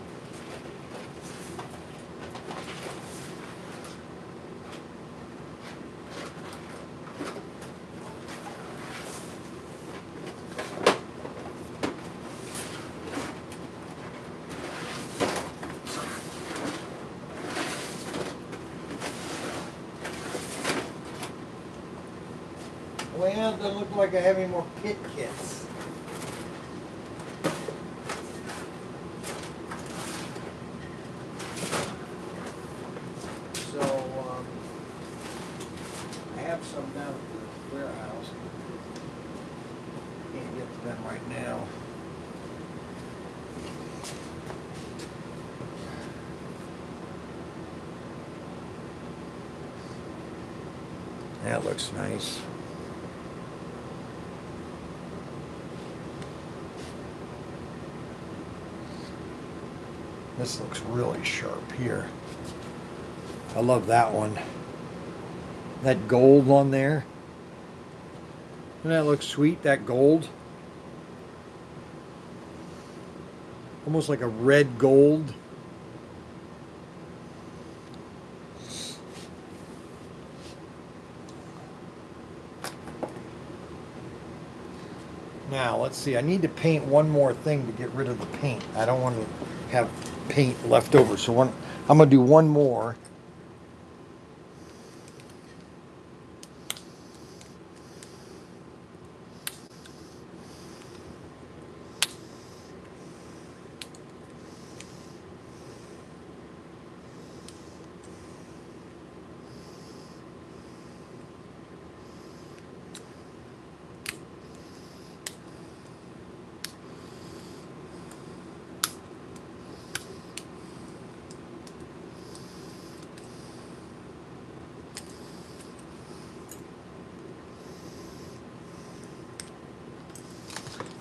Well, it doesn't look like I have any more pit kits. them right now. That looks nice. This looks really sharp here. I love that one. That gold on there. Doesn't that look sweet, that gold? Almost like a red gold. Now, let's see. I need to paint one more thing to get rid of the paint. I don't want to have paint left over. So I'm going to do one more.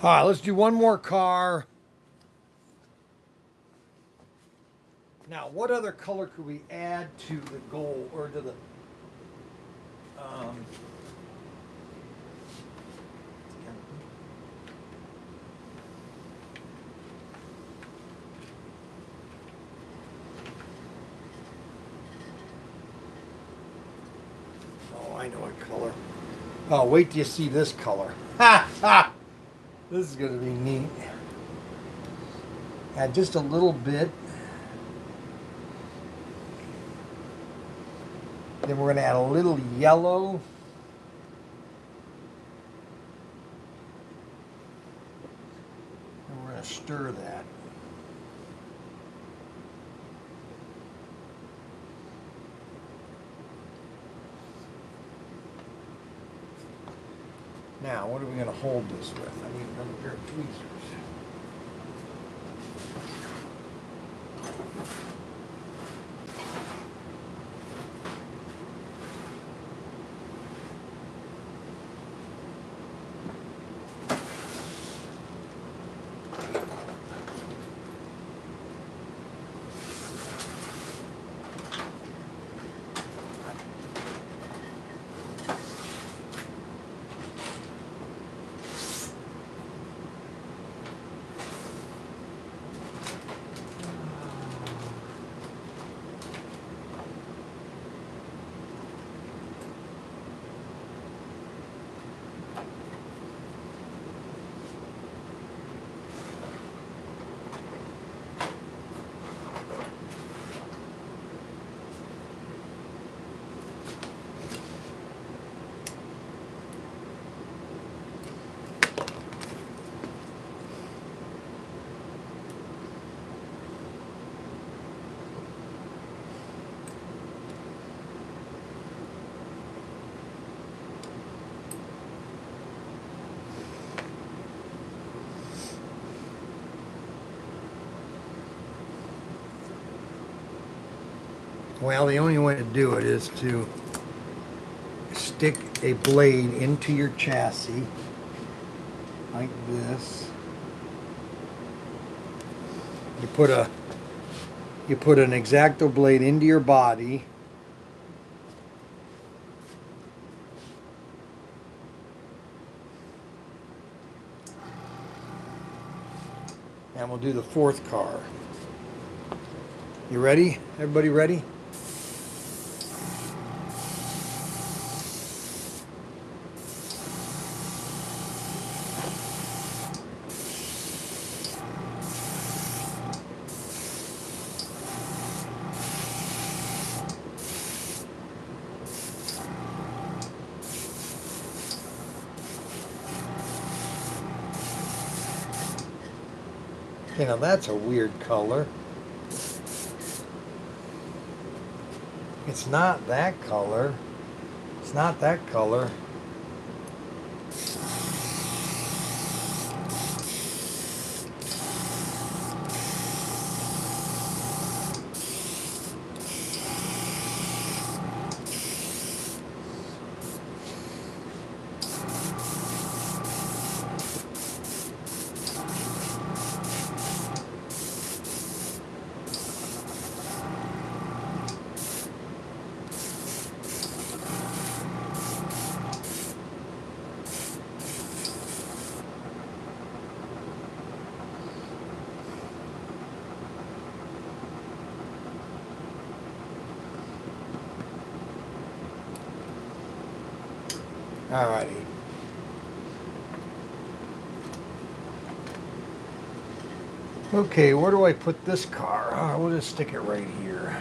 All right, let's do one more car. Now, what other color could we add to the gold or to the oh, I know what color. Oh, wait till you see this color. Ha ha! This is going to be neat. Add just a little bit. Then we're going to add a little yellow. And we're going to stir that. Now, what are we going to hold this with? I need another pair of tweezers. Well, the only way to do it is to stick a blade into your chassis like this. You put an X-Acto blade into your body. And we'll do the fourth car. You ready? Everybody ready? You know, that's a weird color. It's not that color. It's not that color. Alrighty. Okay, where do I put this car? We'll just stick it right here.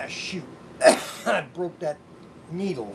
Shoot. I broke that needle.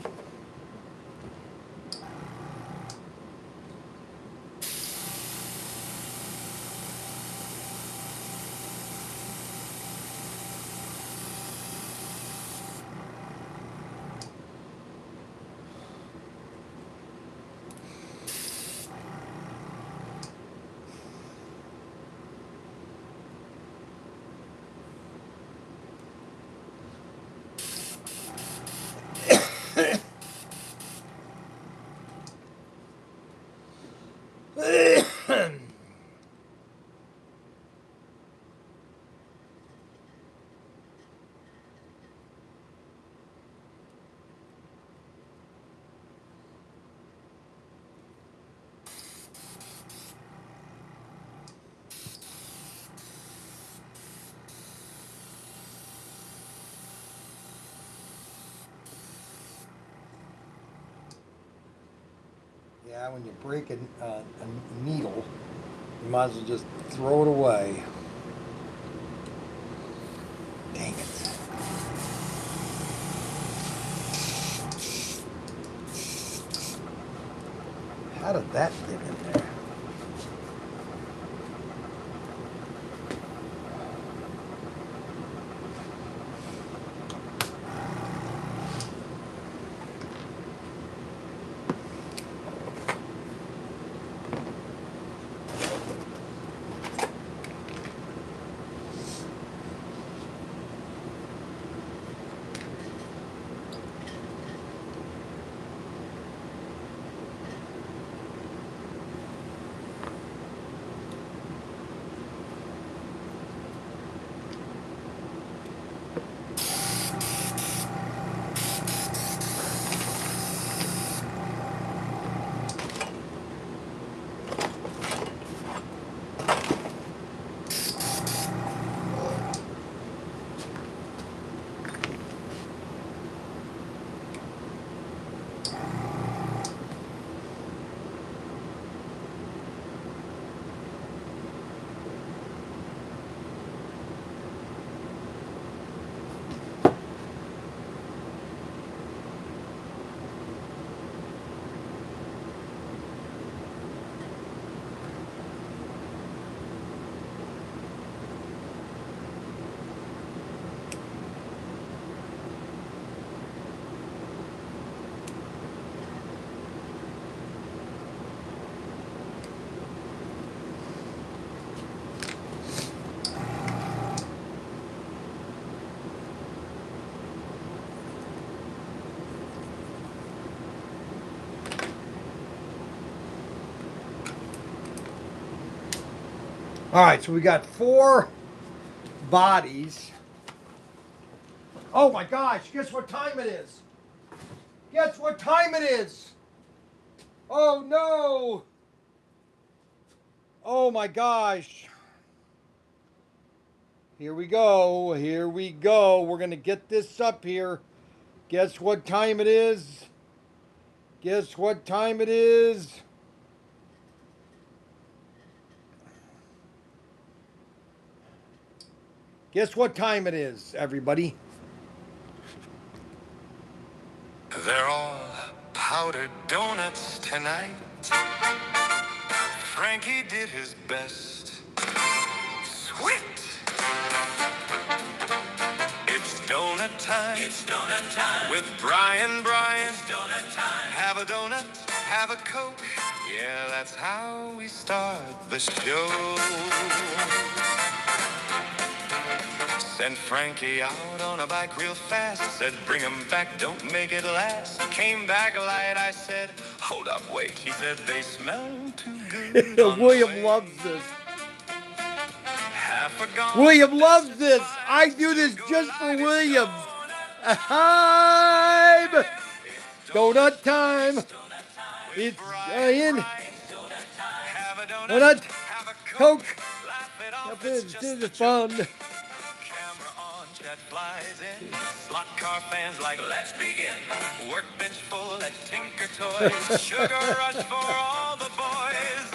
Yeah, when you break a needle, you might as well just throw it away. Dang it. How did that get in there? All right, so we got 4 bodies. Oh my gosh, guess what time it is? Guess what time it is? Oh no! Oh my gosh. Here we go. Here we go. We're going to get this up here. Guess what time it is? Guess what time it is? Guess what time it is, everybody? They're all powdered donuts tonight. Frankie did his best. Sweet! It's donut time. It's donut time. With Brian. It's donut time. Have a donut, have a Coke. Yeah, that's how we start the show. Sent Frankie out on a bike real fast. Said, bring him back, don't make it last. Came back light, I said, hold up, wait. He said, they smell too good. William loves this. William loves this. I do this just for William. I'm donut time. It's in donut, Coke. This is fun. Camera on, chat flies in. Slot car fans like, let's begin. Workbench full of ProTinkerToys. Sugar rush for all the boys.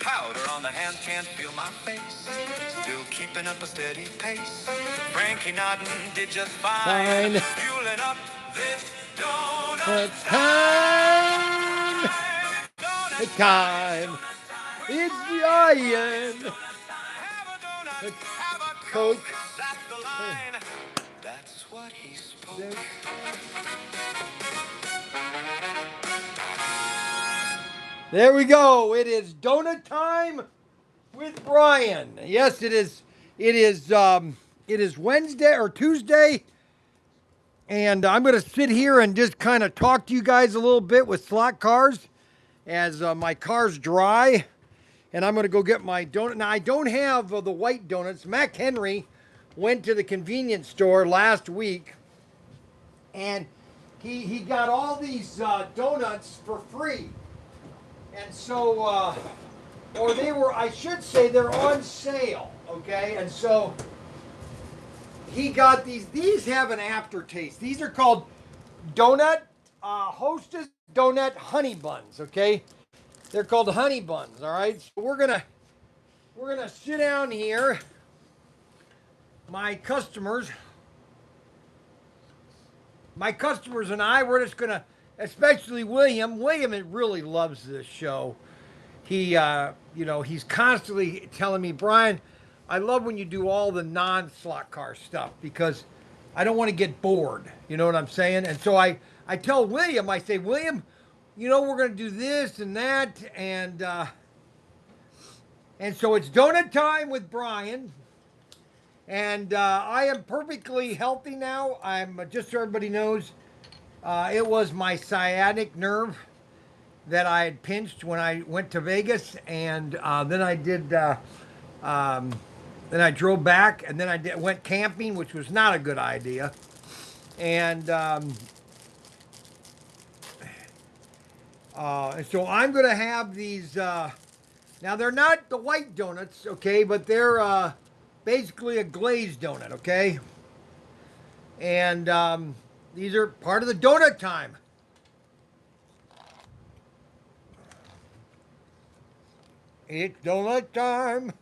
Powder on the hands, can't feel my face. Still keeping up a steady pace. Frankie nodding, did just fine. Fueling up this donut time. Donut Time. It's Brian. Have a Coke. That's the line. That's what he spoke. There we go. It is donut time with Brian. Yes, it is. It is Wednesday or Tuesday, and I'm going to sit here and just kind of talk to you guys a little bit with slot cars as my car's dry, and I'm going to go get my donut. Now I don't have the white donuts. Mac Henry went to the convenience store last week, and he got all these donuts for free. And so, or they were, I should say, they're on sale, okay? And so, he got these. These have an aftertaste. These are called donut, Hostess Donut Honey Buns, okay? They're called honey buns, all right? So we're gonna sit down here. My customers and I, we're just gonna, especially William. William really loves this show. He, he's constantly telling me, Brian, I love when you do all the non-slot car stuff because I don't want to get bored. You know what I'm saying? And so I tell William, I say, William, we're going to do this and that, and so it's donut time with Brian. And I am perfectly healthy now. I'm just so everybody knows, it was my sciatic nerve that I had pinched when I went to Vegas, and then I did. Then I drove back, and then went camping, which was not a good idea. And so I'm going to have these. Now they're not the white donuts, okay, but they're basically a glazed donut, okay. And these are part of the donut time. It's donut time.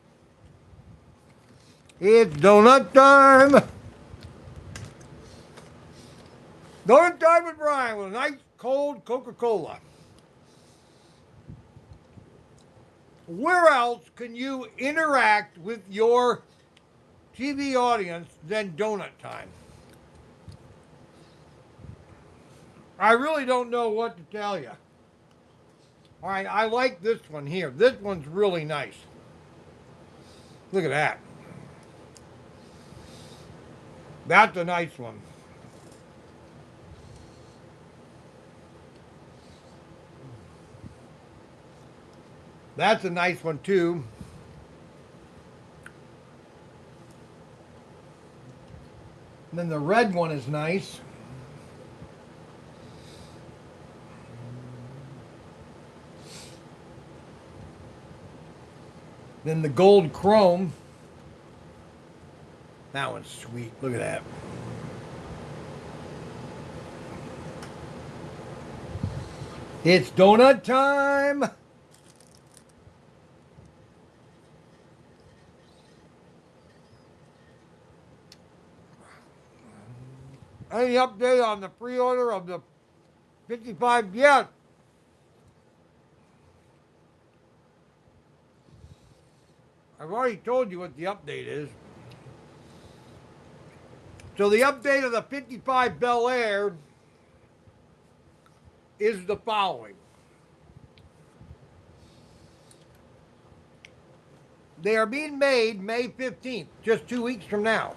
It's donut time. Donut time with Brian with a nice cold Coca-Cola. Where else can you interact with your TV audience than donut time? I really don't know what to tell you. All right, I like this one here. This one's really nice. Look at that. That's a nice one. That's a nice one too. And then the red one is nice. Then the gold chrome. That one's sweet. Look at that. It's donut time. Any update on the pre-order of the 55? Yes. I've already told you what the update is. So the update of the 55 Bel Air is the following. They are being made May 15th, just 2 weeks from now.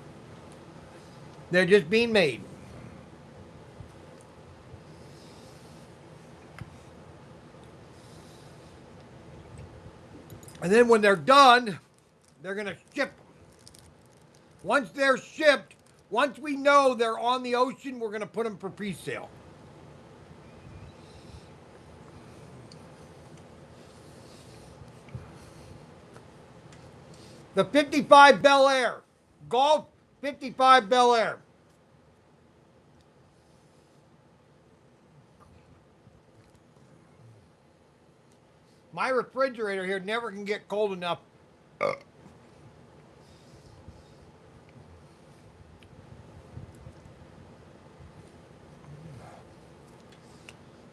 They're just being made. And then when they're done, they're going to ship them. Once they're shipped, once we know they're on the ocean, we're going to put them for pre-sale. The 55 Bel Air. Golf 55 Bel Air. My refrigerator here never can get cold enough.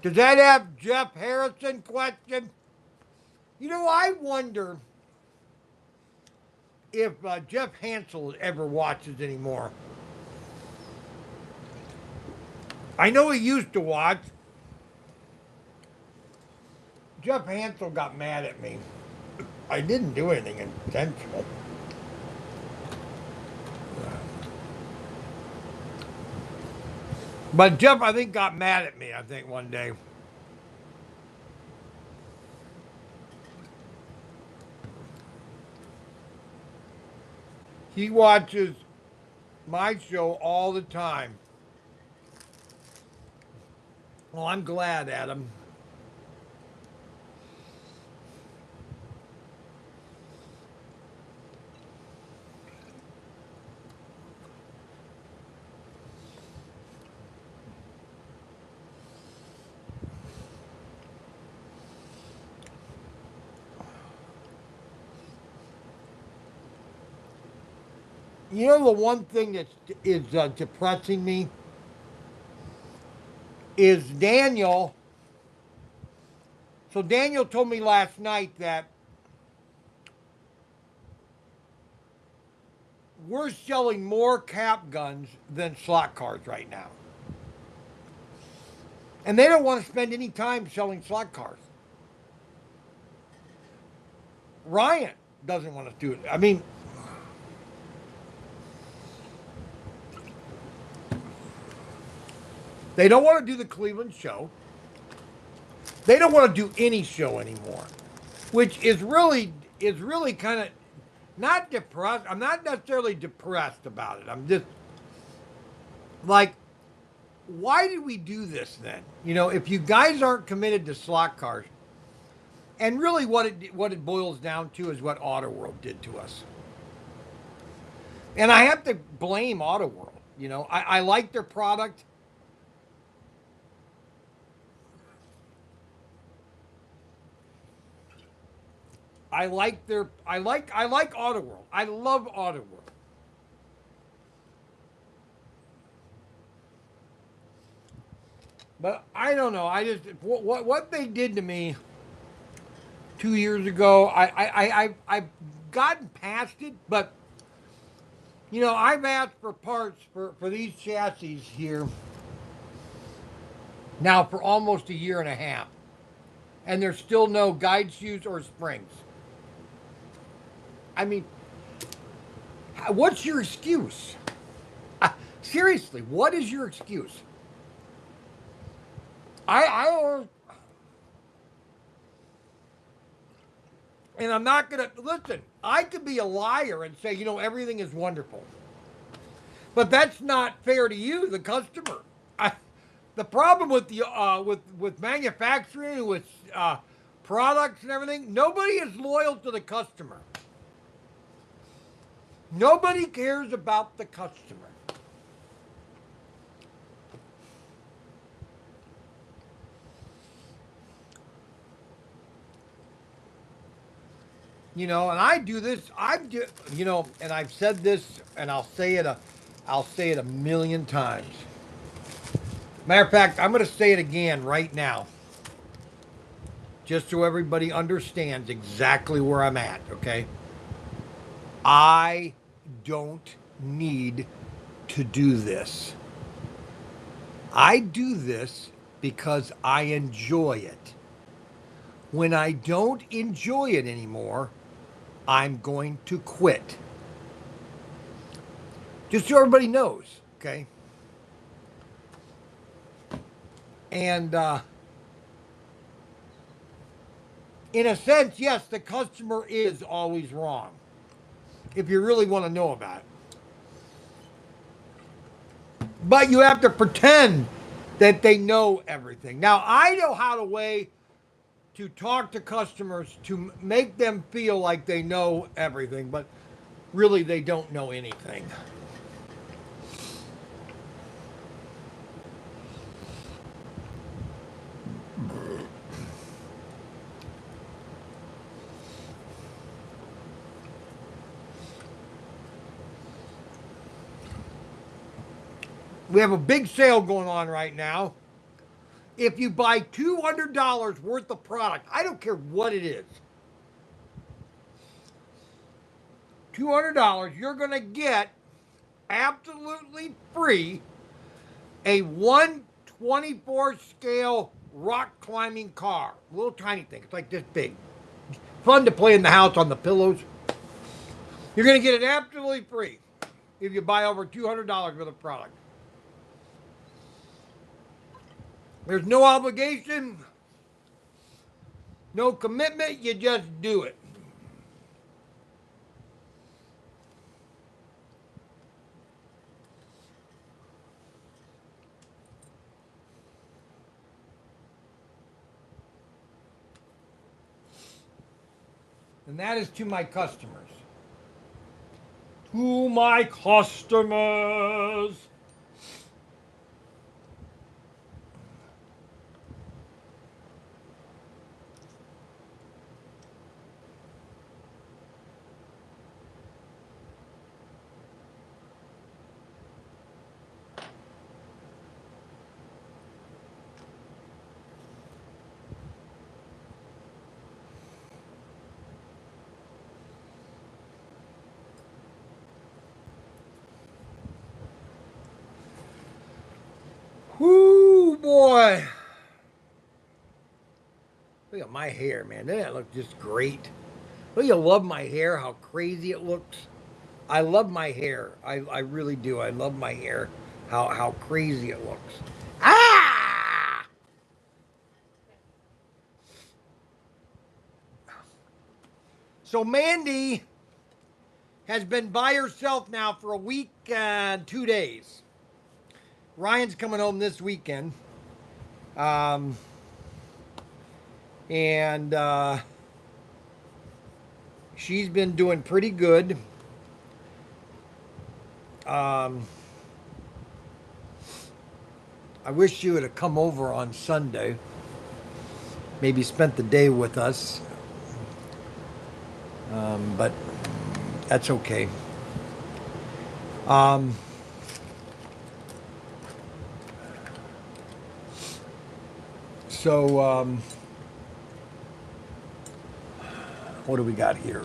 Does that have Jeff Harrison question? You know, I wonder if Jeff Hansel ever watches anymore. I know he used to watch. Jeff Hansel got mad at me. I didn't do anything intentional. But Jeff, I think, got mad at me, I think, one day. He watches my show all the time. Well, I'm glad, Adam. You know, the one thing that is depressing me is Daniel. So Daniel told me last night that we're selling more cap guns than slot cars right now. And they don't want to spend any time selling slot cars. Ryan doesn't want to do it. I mean, they don't want to do the Cleveland show. They don't want to do any show anymore, which is really kind of not depressed. I'm not necessarily depressed about it. I'm just like, why did we do this then? You know, if you guys aren't committed to slot cars, and really what it boils down to is what Autoworld did to us. And I have to blame Autoworld. You know, I like their product. I like Autoworld. I love Autoworld. But I don't know. I just what they did to me 2 years ago. I've gotten past it, but you know, I've asked for parts for these chassis here now for almost a year and a half, and there's still no guide shoes or springs. I mean, what's your excuse? Seriously, what is your excuse? I don't. And I'm not going to, listen, I could be a liar and say, you know, everything is wonderful. But that's not fair to you, the customer. The problem with the with manufacturing, with products and everything, nobody is loyal to the customer. Nobody cares about the customer. You know, and I do this. You know, and I've said this, and I'll say it a million times. Matter of fact, I'm going to say it again right now, just so everybody understands exactly where I'm at. Okay, I don't need to do this. I do this because I enjoy it. When I don't enjoy it anymore, I'm going to quit. Just so everybody knows, okay? And in a sense, yes, the customer is always wrong, if you really want to know about it. But you have to pretend that they know everything. Now, I know how to talk to customers to make them feel like they know everything, but really they don't know anything. We have a big sale going on right now. If you buy $200 worth of product, I don't care what it is, $200, you're going to get absolutely free a 124 scale rock climbing car. A little tiny thing. It's like this big. Fun to play in the house on the pillows. You're going to get it absolutely free if you buy over $200 worth of product. There's no obligation, no commitment. You just do it. And that is to my customers. To my customers. Whoo, boy. Look at my hair, man. Doesn't that look just great? Don't you love my hair, how crazy it looks? I love my hair. I really do. I love my hair, how crazy it looks. Ah! So Mandy has been by herself now for a week and 2 days. Ryan's coming home this weekend. And she's been doing pretty good. I wish she would have come over on Sunday. Maybe spent the day with us. But that's okay. So, what do we got here?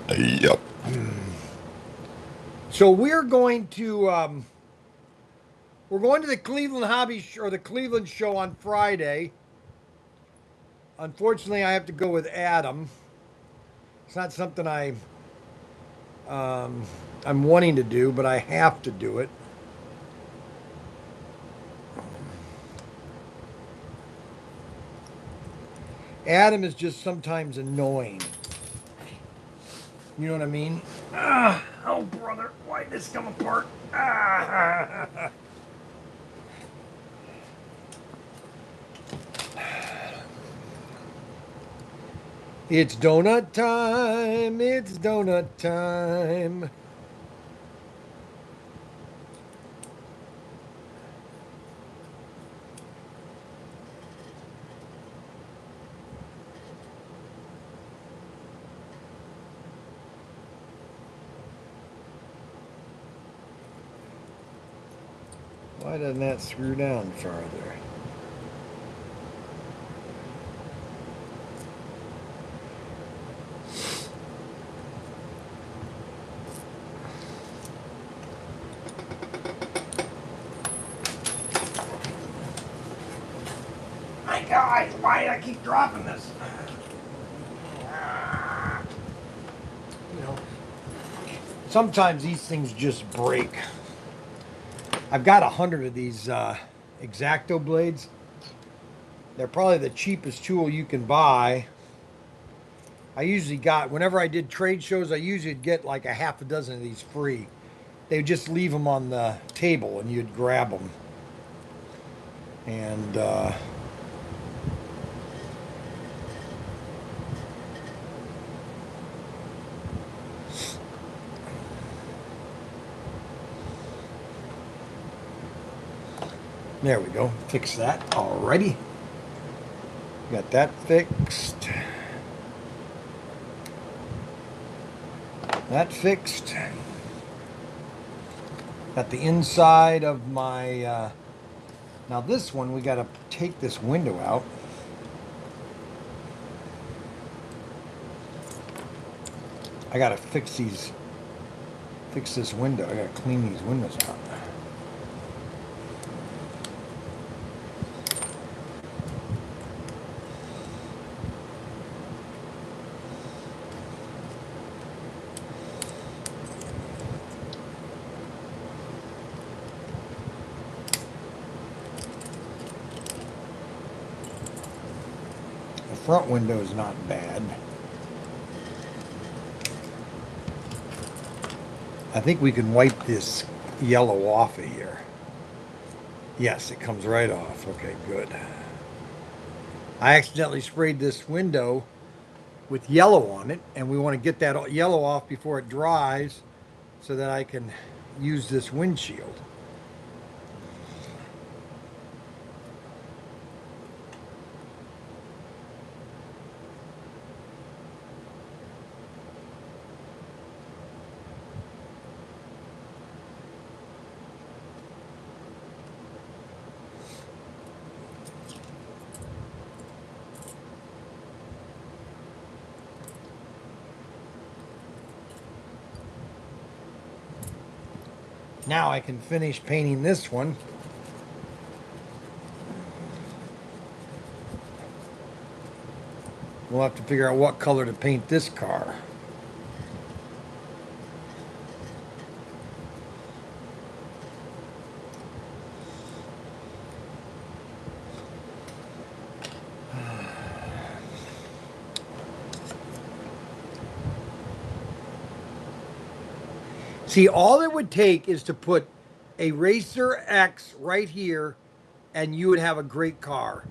Yep. So we're going to the Cleveland or the Cleveland show on Friday. Unfortunately, I have to go with Adam. It's not something I'm wanting to do, but I have to do it. Adam is just sometimes annoying. You know what I mean? Oh, brother, why'd this come apart? It's donut time. It's donut time. Why doesn't that screw down farther? My God, why did I keep dropping this? You know, sometimes these things just break. I've got 100 of these X-Acto blades. They're probably the cheapest tool you can buy. I usually got, whenever I did trade shows, I usually get like a half a dozen of these free. They would just leave them on the table and you'd grab them. And there we go. Fix that already. Got that fixed. That fixed. Got the inside of my, now this one, we got to take this window out. I got to fix this window. I got to clean these windows out. The front window is not bad. I think we can wipe this yellow off of here. Yes, it comes right off. Okay, good. I accidentally sprayed this window with yellow on it, and we want to get that yellow off before it dries so that I can use this windshield. Now I can finish painting this one. We'll have to figure out what color to paint this car. See, all it would take is to put a Racer X right here and you would have a great car.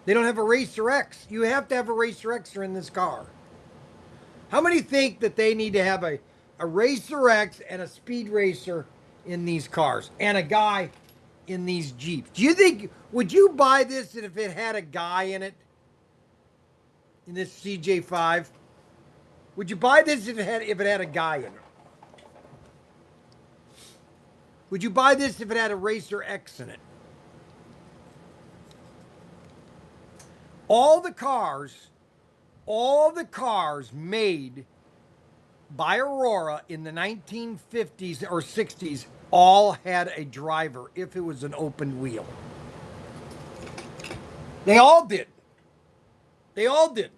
They don't have a Racer X. You have to have a Racer X in this car. How many think that they need to have a Racer X and a Speed Racer in these cars and a guy in these Jeeps? Do you think, would you buy this if it had a guy in it? In this CJ5? Would you buy this if it had a guy in it? Would you buy this if it had a Racer X in it? All the cars made by Aurora in the 1950s or 60s all had a driver if it was an open wheel. They all did. They all did.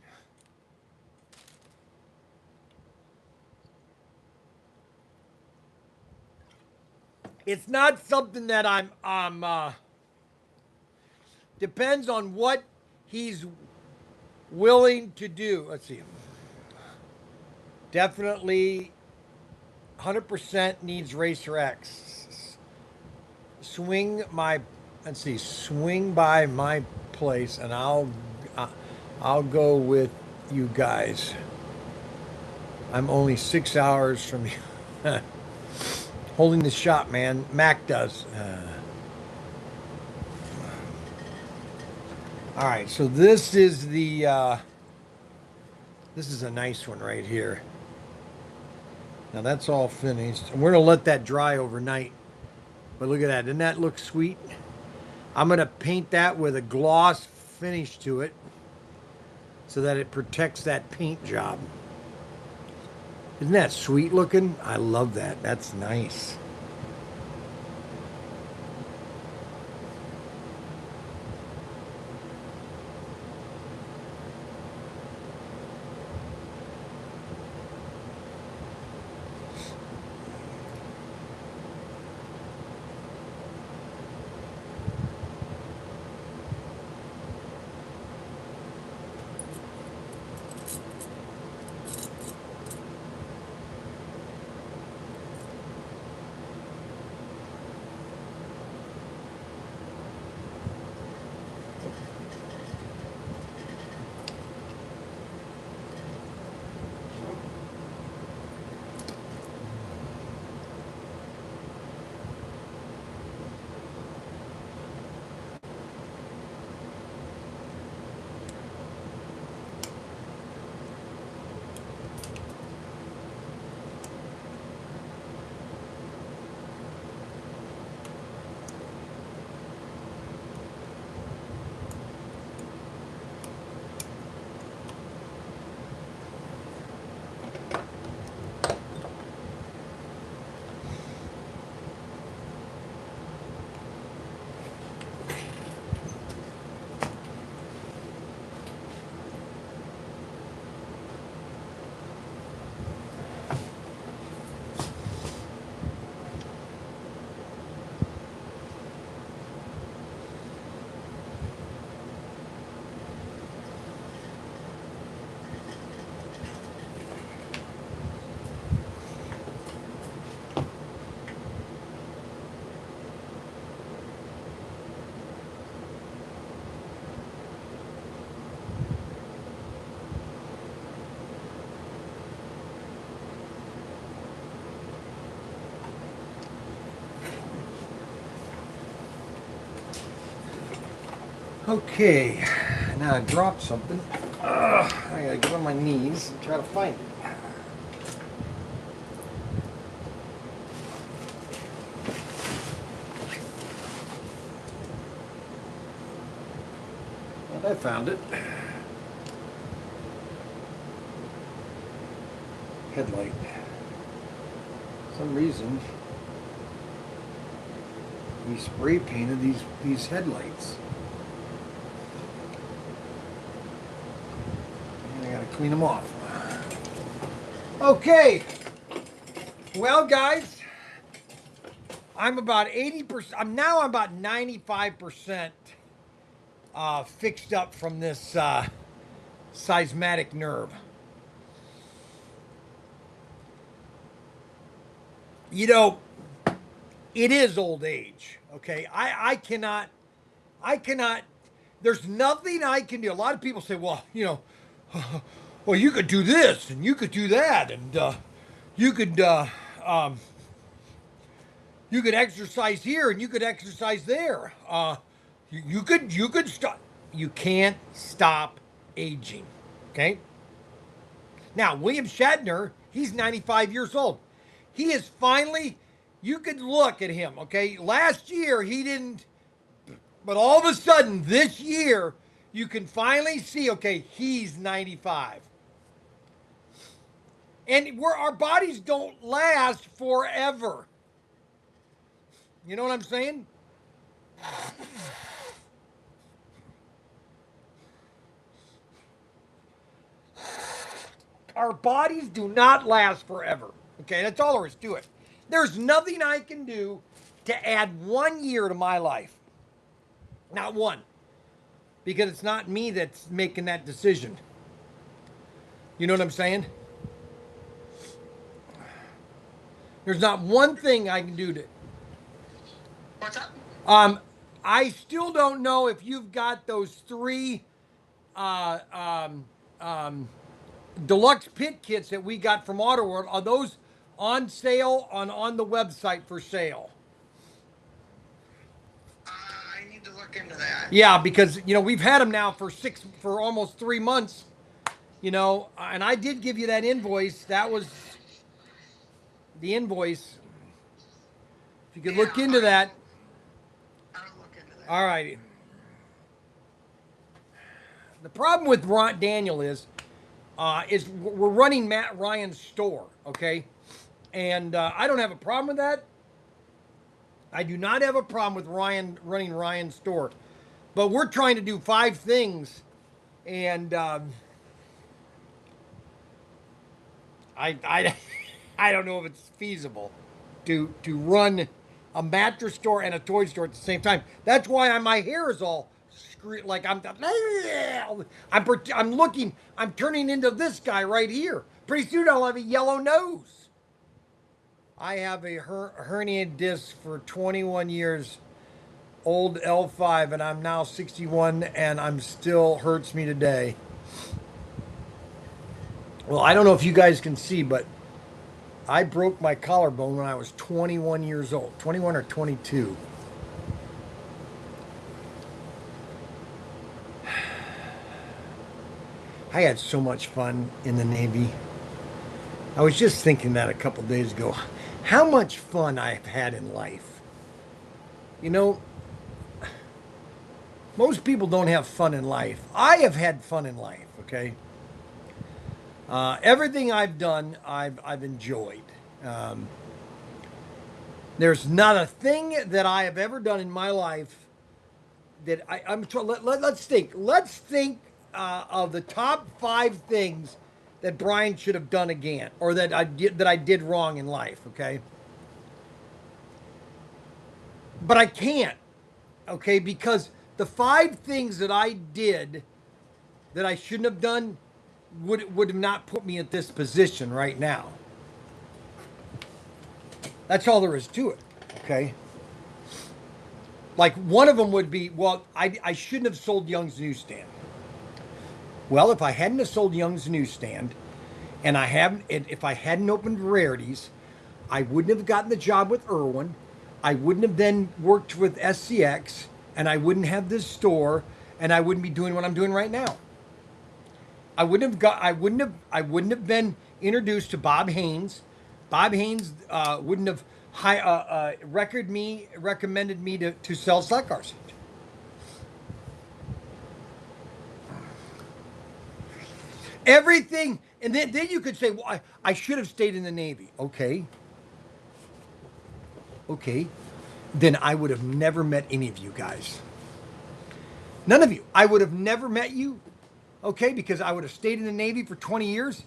It's not something that I'm depends on what he's willing to do. Let's see. definitely 100% needs Racer X. Swing by my place, and I'll go with you guys. I'm only 6 hours from you. Holding the shot, man. Mac does. All right, so this is the this is a nice one right here. Now that's all finished, and we're gonna let that dry overnight. But look at that. Doesn't that look sweet? I'm gonna paint that with a gloss finish to it so that it protects that paint job. Isn't that sweet looking? I love that. That's nice. Okay, now I dropped something. I gotta get on my knees and try to find it. And I found it. Headlight. For some reason, we spray painted these headlights. I gotta clean them off. Okay. Well, guys, I'm about 80%. I'm about 95% fixed up from this seismic nerve. You know, it is old age. Okay, I cannot. There's nothing I can do. A lot of people say, well, well, you could do this and you could do that, and you could you could exercise here and you could exercise there. You could stop. You can't stop aging. Okay. Now, William Shatner, he's 95 years old. He is finally. You could look at him. Okay. Last year he didn't. But all of a sudden, this year, you can finally see, okay, he's 95. And our bodies don't last forever. You know what I'm saying? Our bodies do not last forever. Okay, that's all there is to it. There's nothing I can do to add 1 year to my life. Not one. Because it's not me that's making that decision. You know what I'm saying? There's not one thing I can do to. What's up? I still don't know if you've got those 3 uh, um, um, deluxe pit kits that we got from Auto World. Are those on sale on the website for sale? I need to look into that. Yeah, because we've had them now for almost 3 months. And I did give you that invoice. That was the invoice. If you could look into that. I'll look into that. All righty. The problem with Daniel is we're running Matt Ryan's store, okay? And I don't have a problem with that. I do not have a problem with running Ryan's store. But we're trying to do 5 things, and I I don't know if it's feasible to run a mattress store and a toy store at the same time. That's why my hair is all like I'm turning into this guy right here. Pretty soon I'll have a yellow nose. I have a herniated disc for 21 years, old L5, and I'm now 61, and I'm still hurts me today. Well, I don't know if you guys can see, but I broke my collarbone when I was 21 years old, 21 or 22. I had so much fun in the Navy. I was just thinking that a couple days ago. How much fun I've had in life. Most people don't have fun in life. I have had fun in life, okay? Everything I've done, I've enjoyed. There's not a thing that I have ever done in my life that I'm trying. Let's think. Let's think of the top 5 things that Brian should have done again, or that I did wrong in life. Okay, but I can't. Okay, because the 5 things that I did that I shouldn't have done would have not put me at this position right now. That's all there is to it. Okay. Like one of them would be, well, I shouldn't have sold Young's Newsstand. Well, if I hadn't have sold Young's Newsstand, and if I hadn't opened Rarities, I wouldn't have gotten the job with Irwin. I wouldn't have then worked with SCX, and I wouldn't have this store, and I wouldn't be doing what I'm doing right now. I wouldn't have been introduced to Bob Haynes. Bob Haynes wouldn't have recommended me to sell slot car seats. Everything, and then you could say, well, I should have stayed in the Navy. Okay. Then I would have never met any of you guys. None of you. I would have never met you, okay, because I would have stayed in the Navy for 20 years,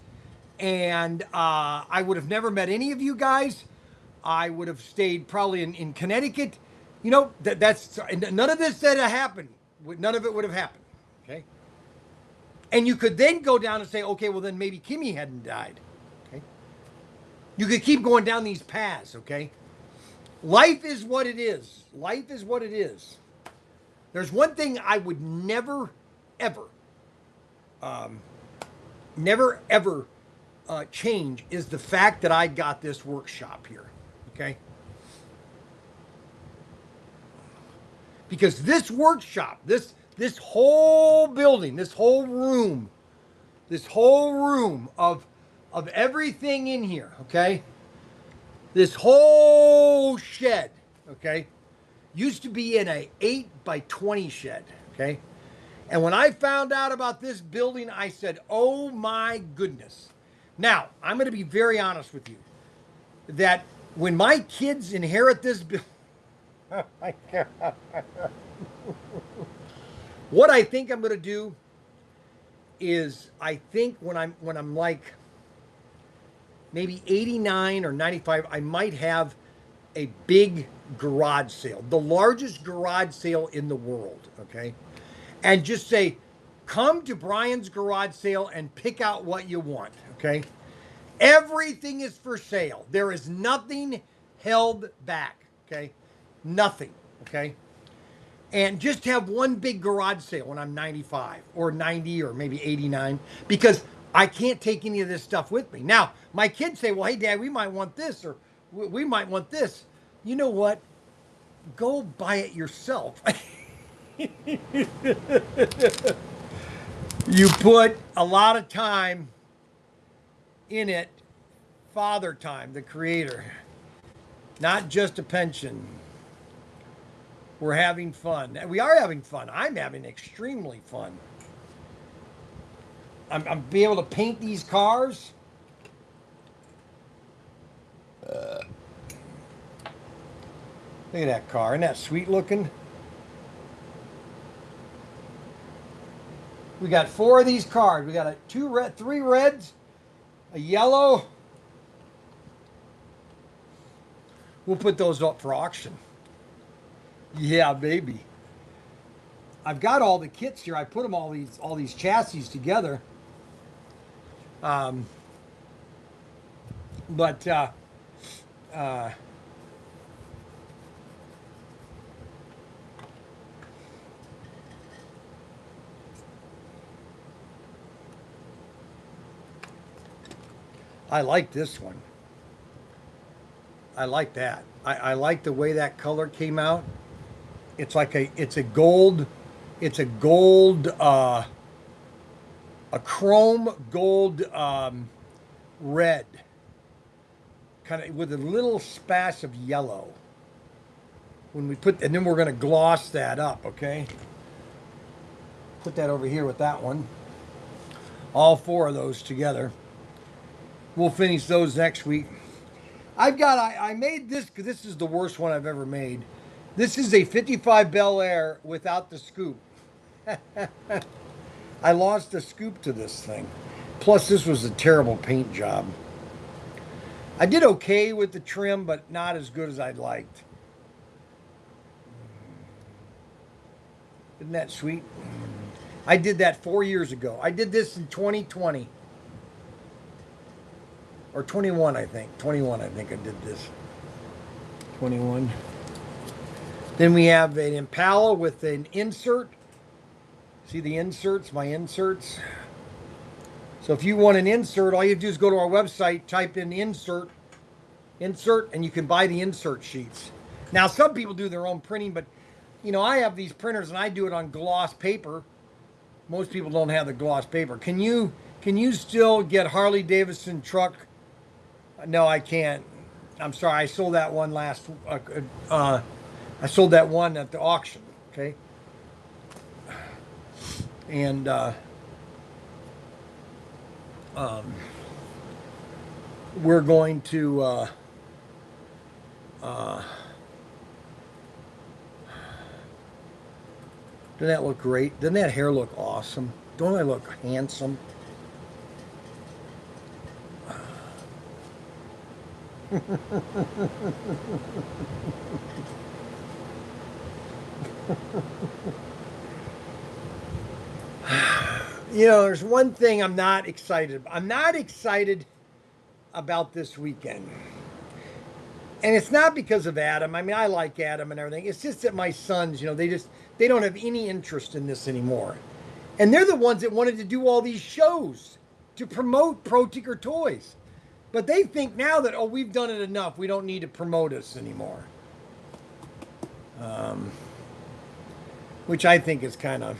and I would have never met any of you guys. I would have stayed probably in Connecticut. That's none of this that happened. None of it would have happened, okay? And you could then go down and say, okay, well, then maybe Kimmy hadn't died, okay? You could keep going down these paths, okay? Life is what it is. Life is what it is. There's one thing I would never, ever change is the fact that I got this workshop here, okay? Because this workshop, this whole building, this whole room of everything in here, okay? This whole shed, okay, used to be in a 8x20 shed, okay? And when I found out about this building, I said, oh my goodness. Now, I'm going to be very honest with you, that when my kids inherit this building, oh my God. What I think I'm going to do is, I think when I'm like maybe 89 or 95, I might have a big garage sale, the largest garage sale in the world, okay? And just say, come to Brian's garage sale and pick out what you want, okay? Everything is for sale. There is nothing held back, okay? Nothing, okay? And just have one big garage sale when I'm 95 or 90 or maybe 89 because I can't take any of this stuff with me. Now, my kids say, well, hey, Dad, we might want this or we might want this. You know what? Go buy it yourself. You put a lot of time in it, Father Time, the Creator, not just a pension. We're having fun. We are having fun. I'm having extremely fun. I'm be able to paint these cars. Look at that car. Isn't that sweet looking? We got 4 of these cars. We got 3 reds, a yellow. We'll put those up for auction. Yeah, baby. I've got all the kits here. I put them all these chassis together. But I like this one. I like that. I like the way that color came out. It's like a gold, a chrome gold red, kind of with a little splash of yellow. When we and then we're going to gloss that up, okay? Put that over here with that one. All 4 of those together. We'll finish those next week. I made this because this is the worst one I've ever made. This is a 55 Bel Air without the scoop. I lost the scoop to this thing. Plus, this was a terrible paint job. I did okay with the trim, but not as good as I'd liked. Isn't that sweet? I did that 4 years ago. I did this in 2020. Or 21, I think. 21, I think I did this. 21. Then we have an Impala with an insert. See the inserts, my inserts? So if you want an insert, all you have to do is go to our website, type in insert, and you can buy the insert sheets. Now, some people do their own printing, but, you know, I have these printers, and I do it on gloss paper. Most people don't have the gloss paper. Can you still get Harley Davidson truck? No, I can't. I'm sorry. I sold that one I sold that one at the auction. Okay. And we're going to doesn't that look great? Doesn't that hair look awesome? Don't I look handsome? You know, there's one thing I'm not excited about. I'm not excited about this weekend. And it's not because of Adam. I mean, I like Adam and everything. It's just that my sons, you know, they don't have any interest in this anymore. And they're the ones that wanted to do all these shows to promote ProTinkerToys. But they think now that, oh, we've done it enough. We don't need to promote us anymore. Which I think is kind of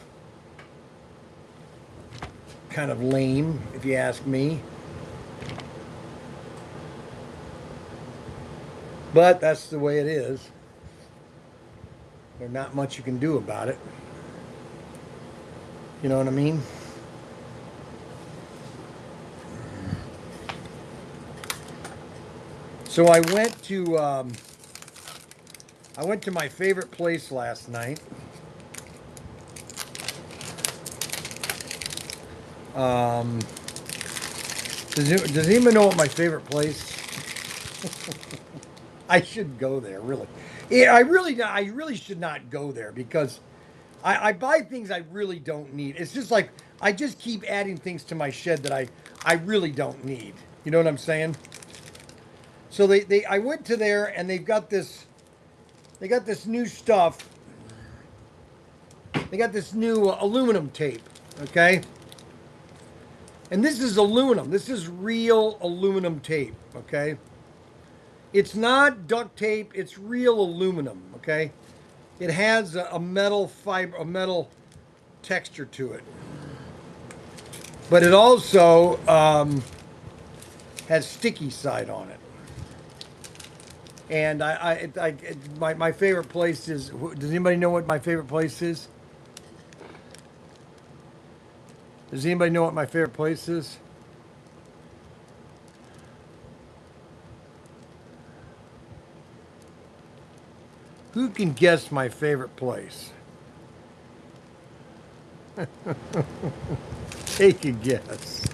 lame, if you ask me. But that's the way it is. There's not much you can do about it. You know what I mean? So I went to my favorite place last night. Does anyone know what my favorite place? I should go there, really. Yeah, I really should not go there because I buy things I really don't need. It's just like I just keep adding things to my shed that I really don't need. You know what I'm saying? So I went to there and they got this new stuff. They got this new aluminum tape, okay? And this is aluminum. This is real aluminum tape, okay? It's not duct tape, it's real aluminum, okay? It has a metal fiber, a metal texture to it. But it also has sticky side on it. And my favorite place is, does anybody know what my favorite place is? Does anybody know what my favorite place is? Who can guess my favorite place? Take a guess.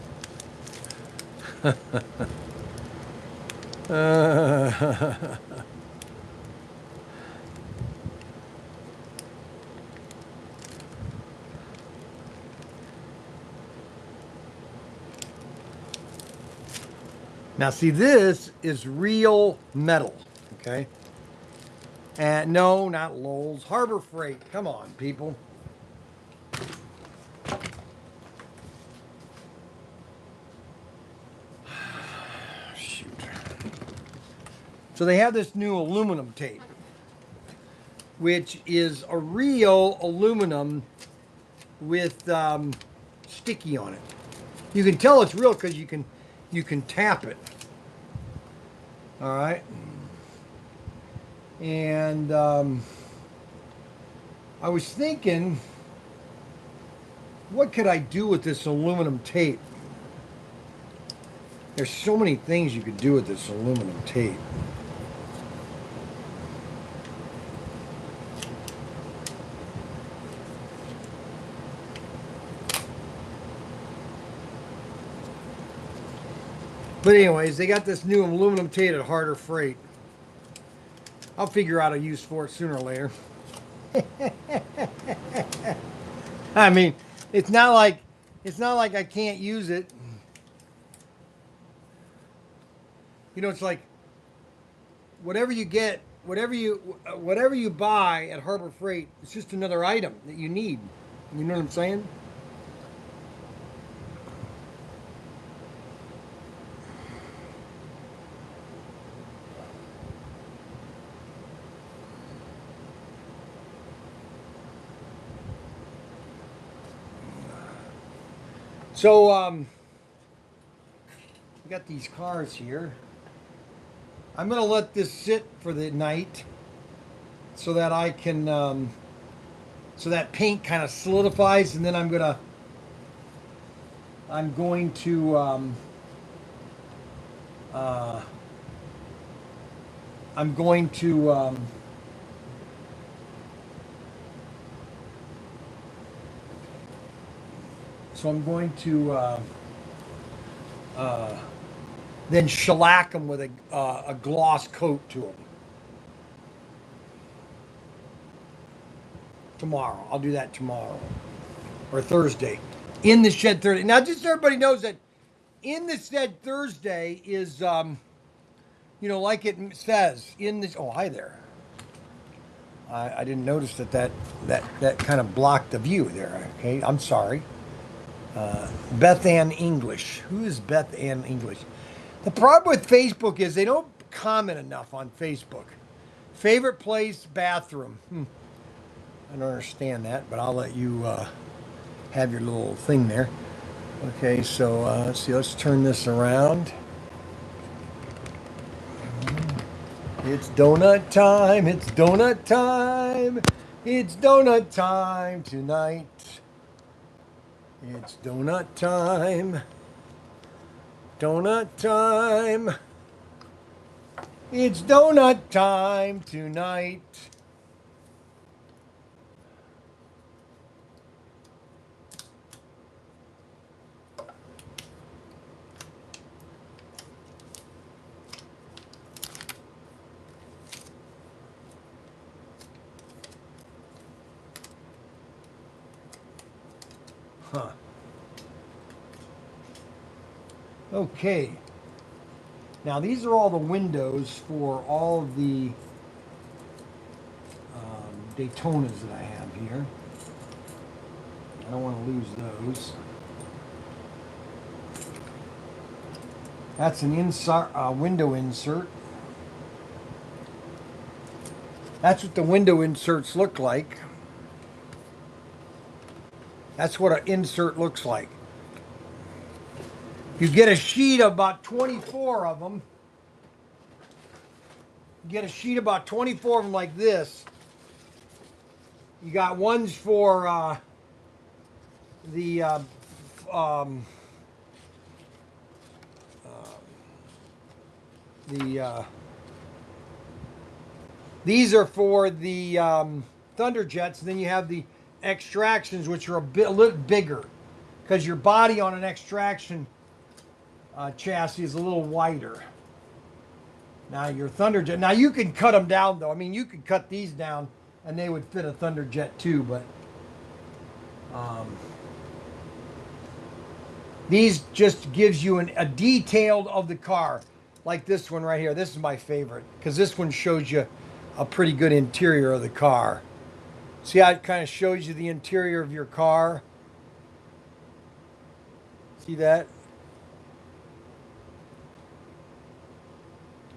Now, see, this is real metal, okay? And no, not Lowell's. Harbor Freight. Come on, people. Shoot. So they have this new aluminum tape, which is a real aluminum with sticky on it. You can tell it's real because you can tap it. All right. And I was thinking, what could I do with this aluminum tape? There's so many things you could do with this aluminum tape. But anyways, they got this new aluminum tape at Harder Freight. I'll figure out a use for it sooner or later. I mean, it's not like I can't use it. You know, it's like whatever you get, whatever you buy at Harbor Freight, it's just another item that you need. You know what I'm saying? So, we got these cars here. I'm going to let this sit for the night so that I can, so that paint kind of solidifies, and then I'm going to, I'm going to, so I'm going to then shellac them with a gloss coat to them. Tomorrow. I'll do that tomorrow. Or Thursday. In the Shed Thursday. Now, just so everybody knows that In the Shed Thursday is, you know, like it says, in this... Oh, hi there. I didn't notice that kind of blocked the view there. Okay, I'm sorry. Beth Ann English. Who is Beth Ann English? The problem with Facebook is they don't comment enough on Facebook. Favorite place, bathroom. I don't understand that, but I'll let you have your little thing there. Okay, so let's see. Let's turn this around. It's donut time. It's donut time. It's donut time tonight. It's donut time. Donut time. It's donut time tonight. Huh. Okay. Now these are all the windows for all of the Daytonas that I have here. I don't want to lose those. That's an window insert. That's what the window inserts look like. That's what an insert looks like. You get a sheet of about 24 of them. You get a sheet of about 24 of them like this. You got ones for the um, these are for the Thunderjets. And then you have the extractions, which are a little bigger, because your body on an extraction chassis is a little wider. Now your Thunderjet. Now you can cut them down though. I mean, you could cut these down, and they would fit a Thunderjet too. But these just gives you a detailed of the car, like this one right here. This is my favorite because this one shows you a pretty good interior of the car. See how it kind of shows you the interior of your car? See that?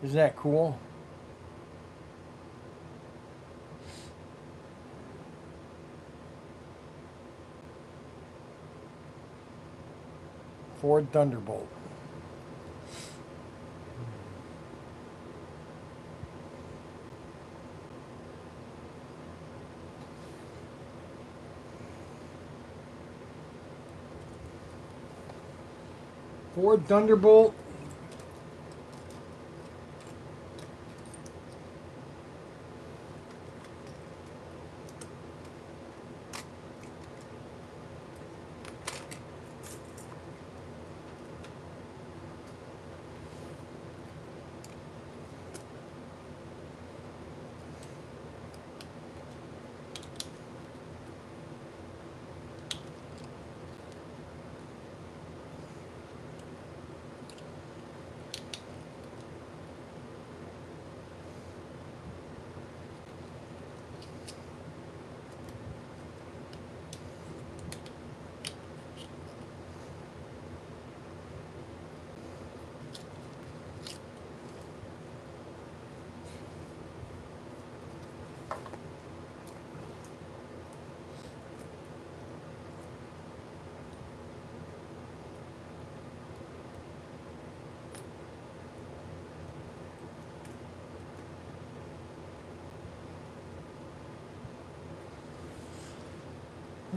Isn't that cool? Ford Thunderbolt. Ford Thunderbolt.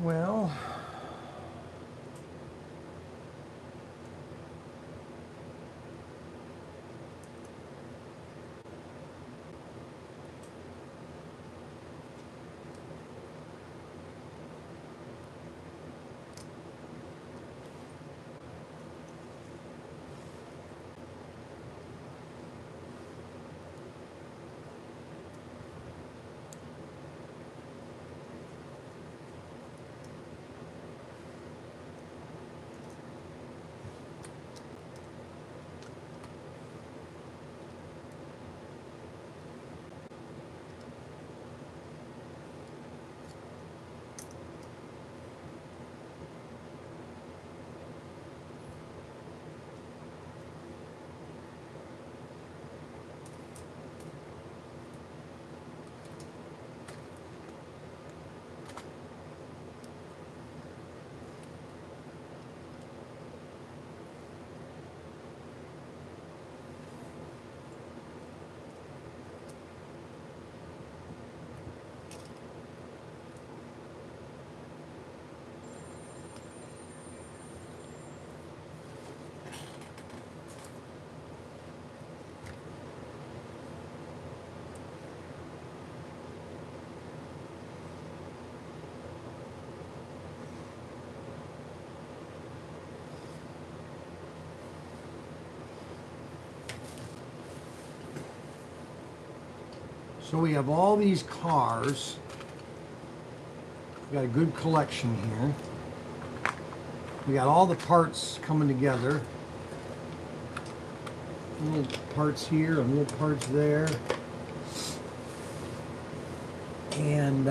Well, so we have all these cars. We got a good collection here. We got all the parts coming together. Little parts here and little parts there. And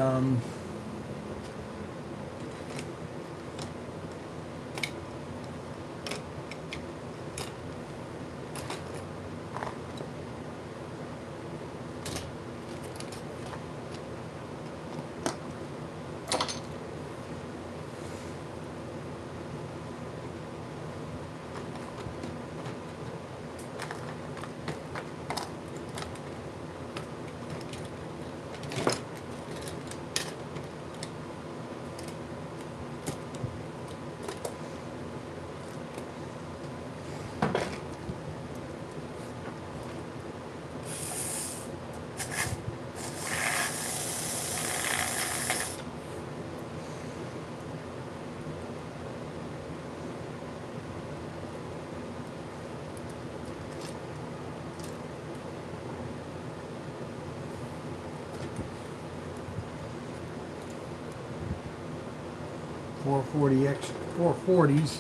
.440X 440s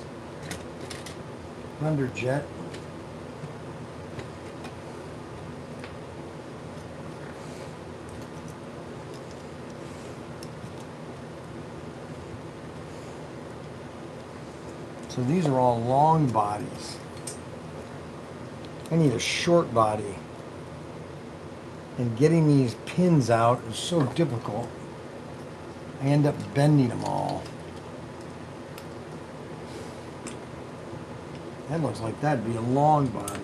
underjet. So these are all long bodies. I need a short body. And getting these pins out is so difficult. I end up bending them all. That looks like that'd be a long body.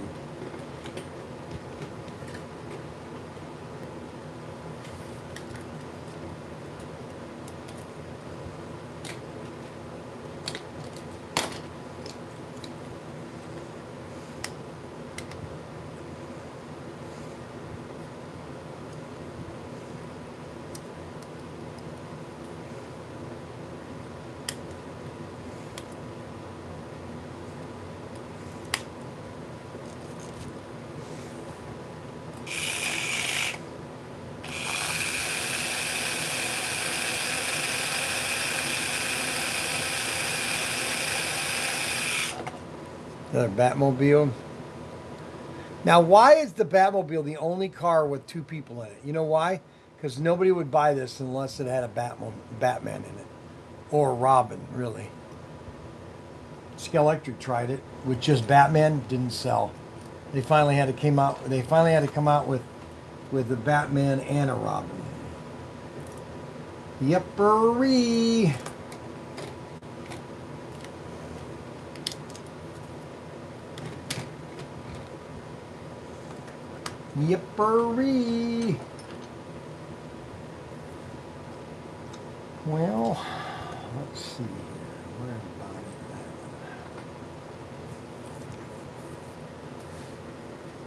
Another Batmobile. Now, why is the Batmobile the only car with two people in it? You know why? Because nobody would buy this unless it had a Batman in it. Or Robin, really. Scale Electric tried it with just Batman, didn't sell. They finally had to come out with the Batman and a Robin. Yeppery. Yippery. Well, let's see here. Where about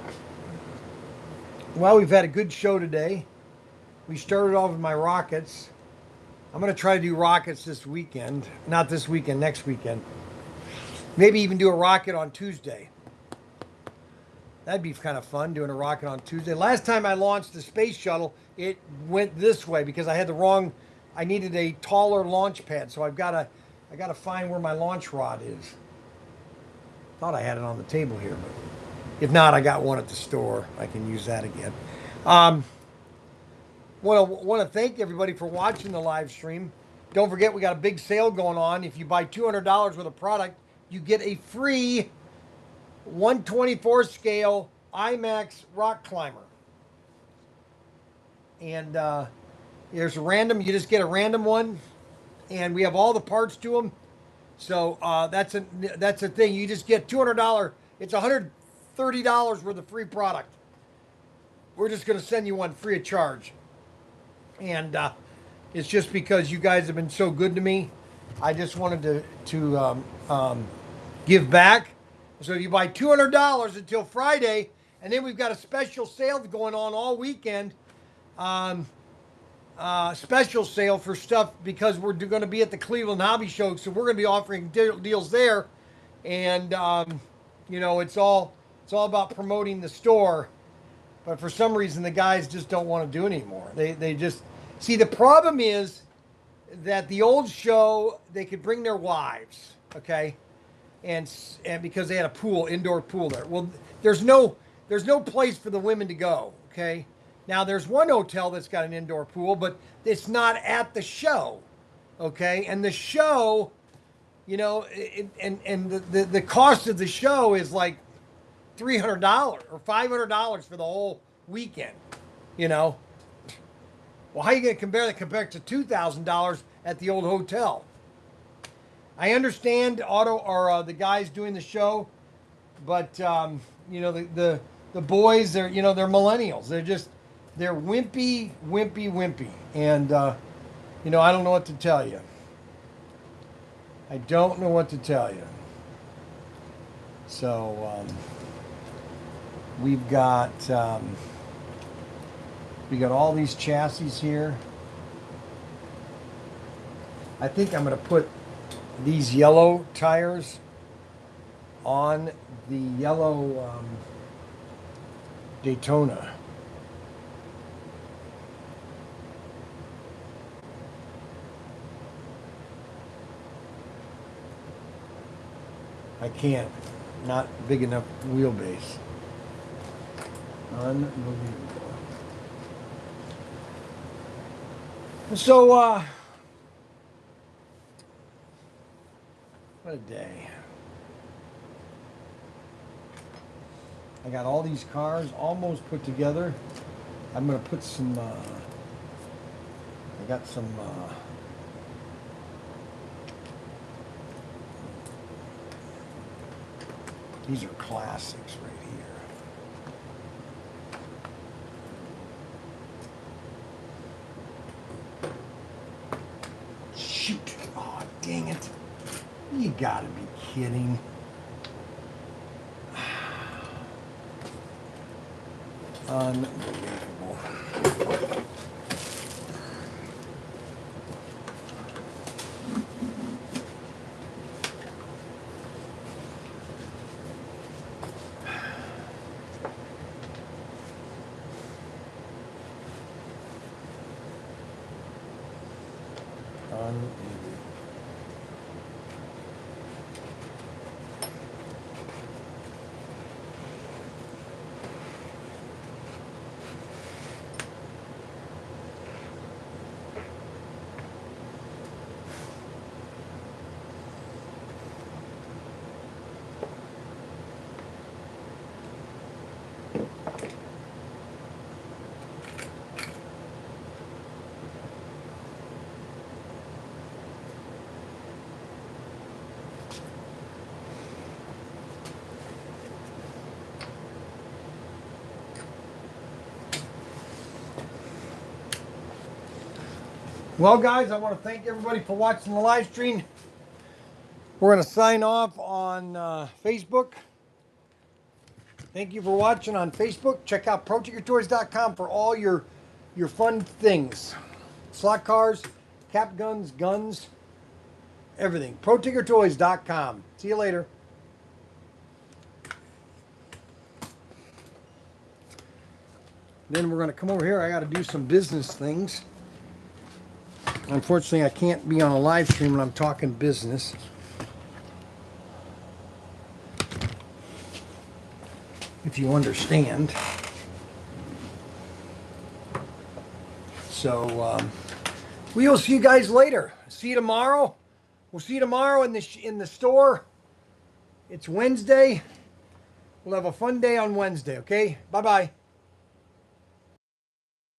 it? Well, we've had a good show today. We started off with my rockets. I'm going to try to do rockets this weekend. Not this weekend, next weekend. Maybe even do a rocket on Tuesday. That'd be kind of fun, doing a rocket on Tuesday. Last time I launched the space shuttle, it went this way because I had the wrong, I needed a taller launch pad. So I gotta find where my launch rod is. Thought I had it on the table here, but if not, I got one at the store. I can use that again. Want to thank everybody for watching the live stream. Don't forget, we got a big sale going on. If you buy $200 worth of product, you get a free 124 scale IMAX rock climber. And there's a random, you just get a random one, and we have all the parts to them. So that's a thing. You just get $200. It's $130 worth of free product. We're just going to send you one free of charge. And it's just because you guys have been so good to me. I just wanted to give back. So if you buy $200 until Friday, and then we've got a special sale going on all weekend, special sale for stuff because we're going to be at the Cleveland Hobby Show, so we're going to be offering deals there, and it's all about promoting the store. But for some reason, the guys just don't want to do it anymore. They just see the problem is that the old show they could bring their wives, okay. And because they had a pool, indoor pool there. Well, there's no there's no place for the women to go. Okay. Now there's one hotel that's got an indoor pool, but it's not at the show. Okay, and the show, you know, and the cost of the show is like $300 or $500 for the whole weekend. You know, well, how are you going to compare it to $2,000 at the old hotel? I understand the guys doing the show, but you know, the boys, they're millennials. They're wimpy, and you know, I don't know what to tell you. I don't know what to tell you. So we've got all these chassis here. I think I'm going to put these yellow tires on the yellow Daytona. I can't. Not big enough wheelbase. Unbelievable. So, what a day. I got all these cars almost put together. I'm going to put some, I got some, these are classics right here. Shoot. Oh, dang it. You gotta be kidding. Unbelievable. Unbelievable. Well, guys, I want to thank everybody for watching the live stream. We're going to sign off on Facebook. Thank you for watching on Facebook. Check out ProTinkerToys.com for all your fun things. Slot cars, cap guns, guns, everything. ProTinkerToys.com. See you later. Then we're going to come over here. I got to do some business things. Unfortunately, I can't be on a live stream when I'm talking business. If you understand. So, we'll see you guys later. See you tomorrow. We'll see you tomorrow in the store. It's Wednesday. We'll have a fun day on Wednesday, okay? Bye-bye.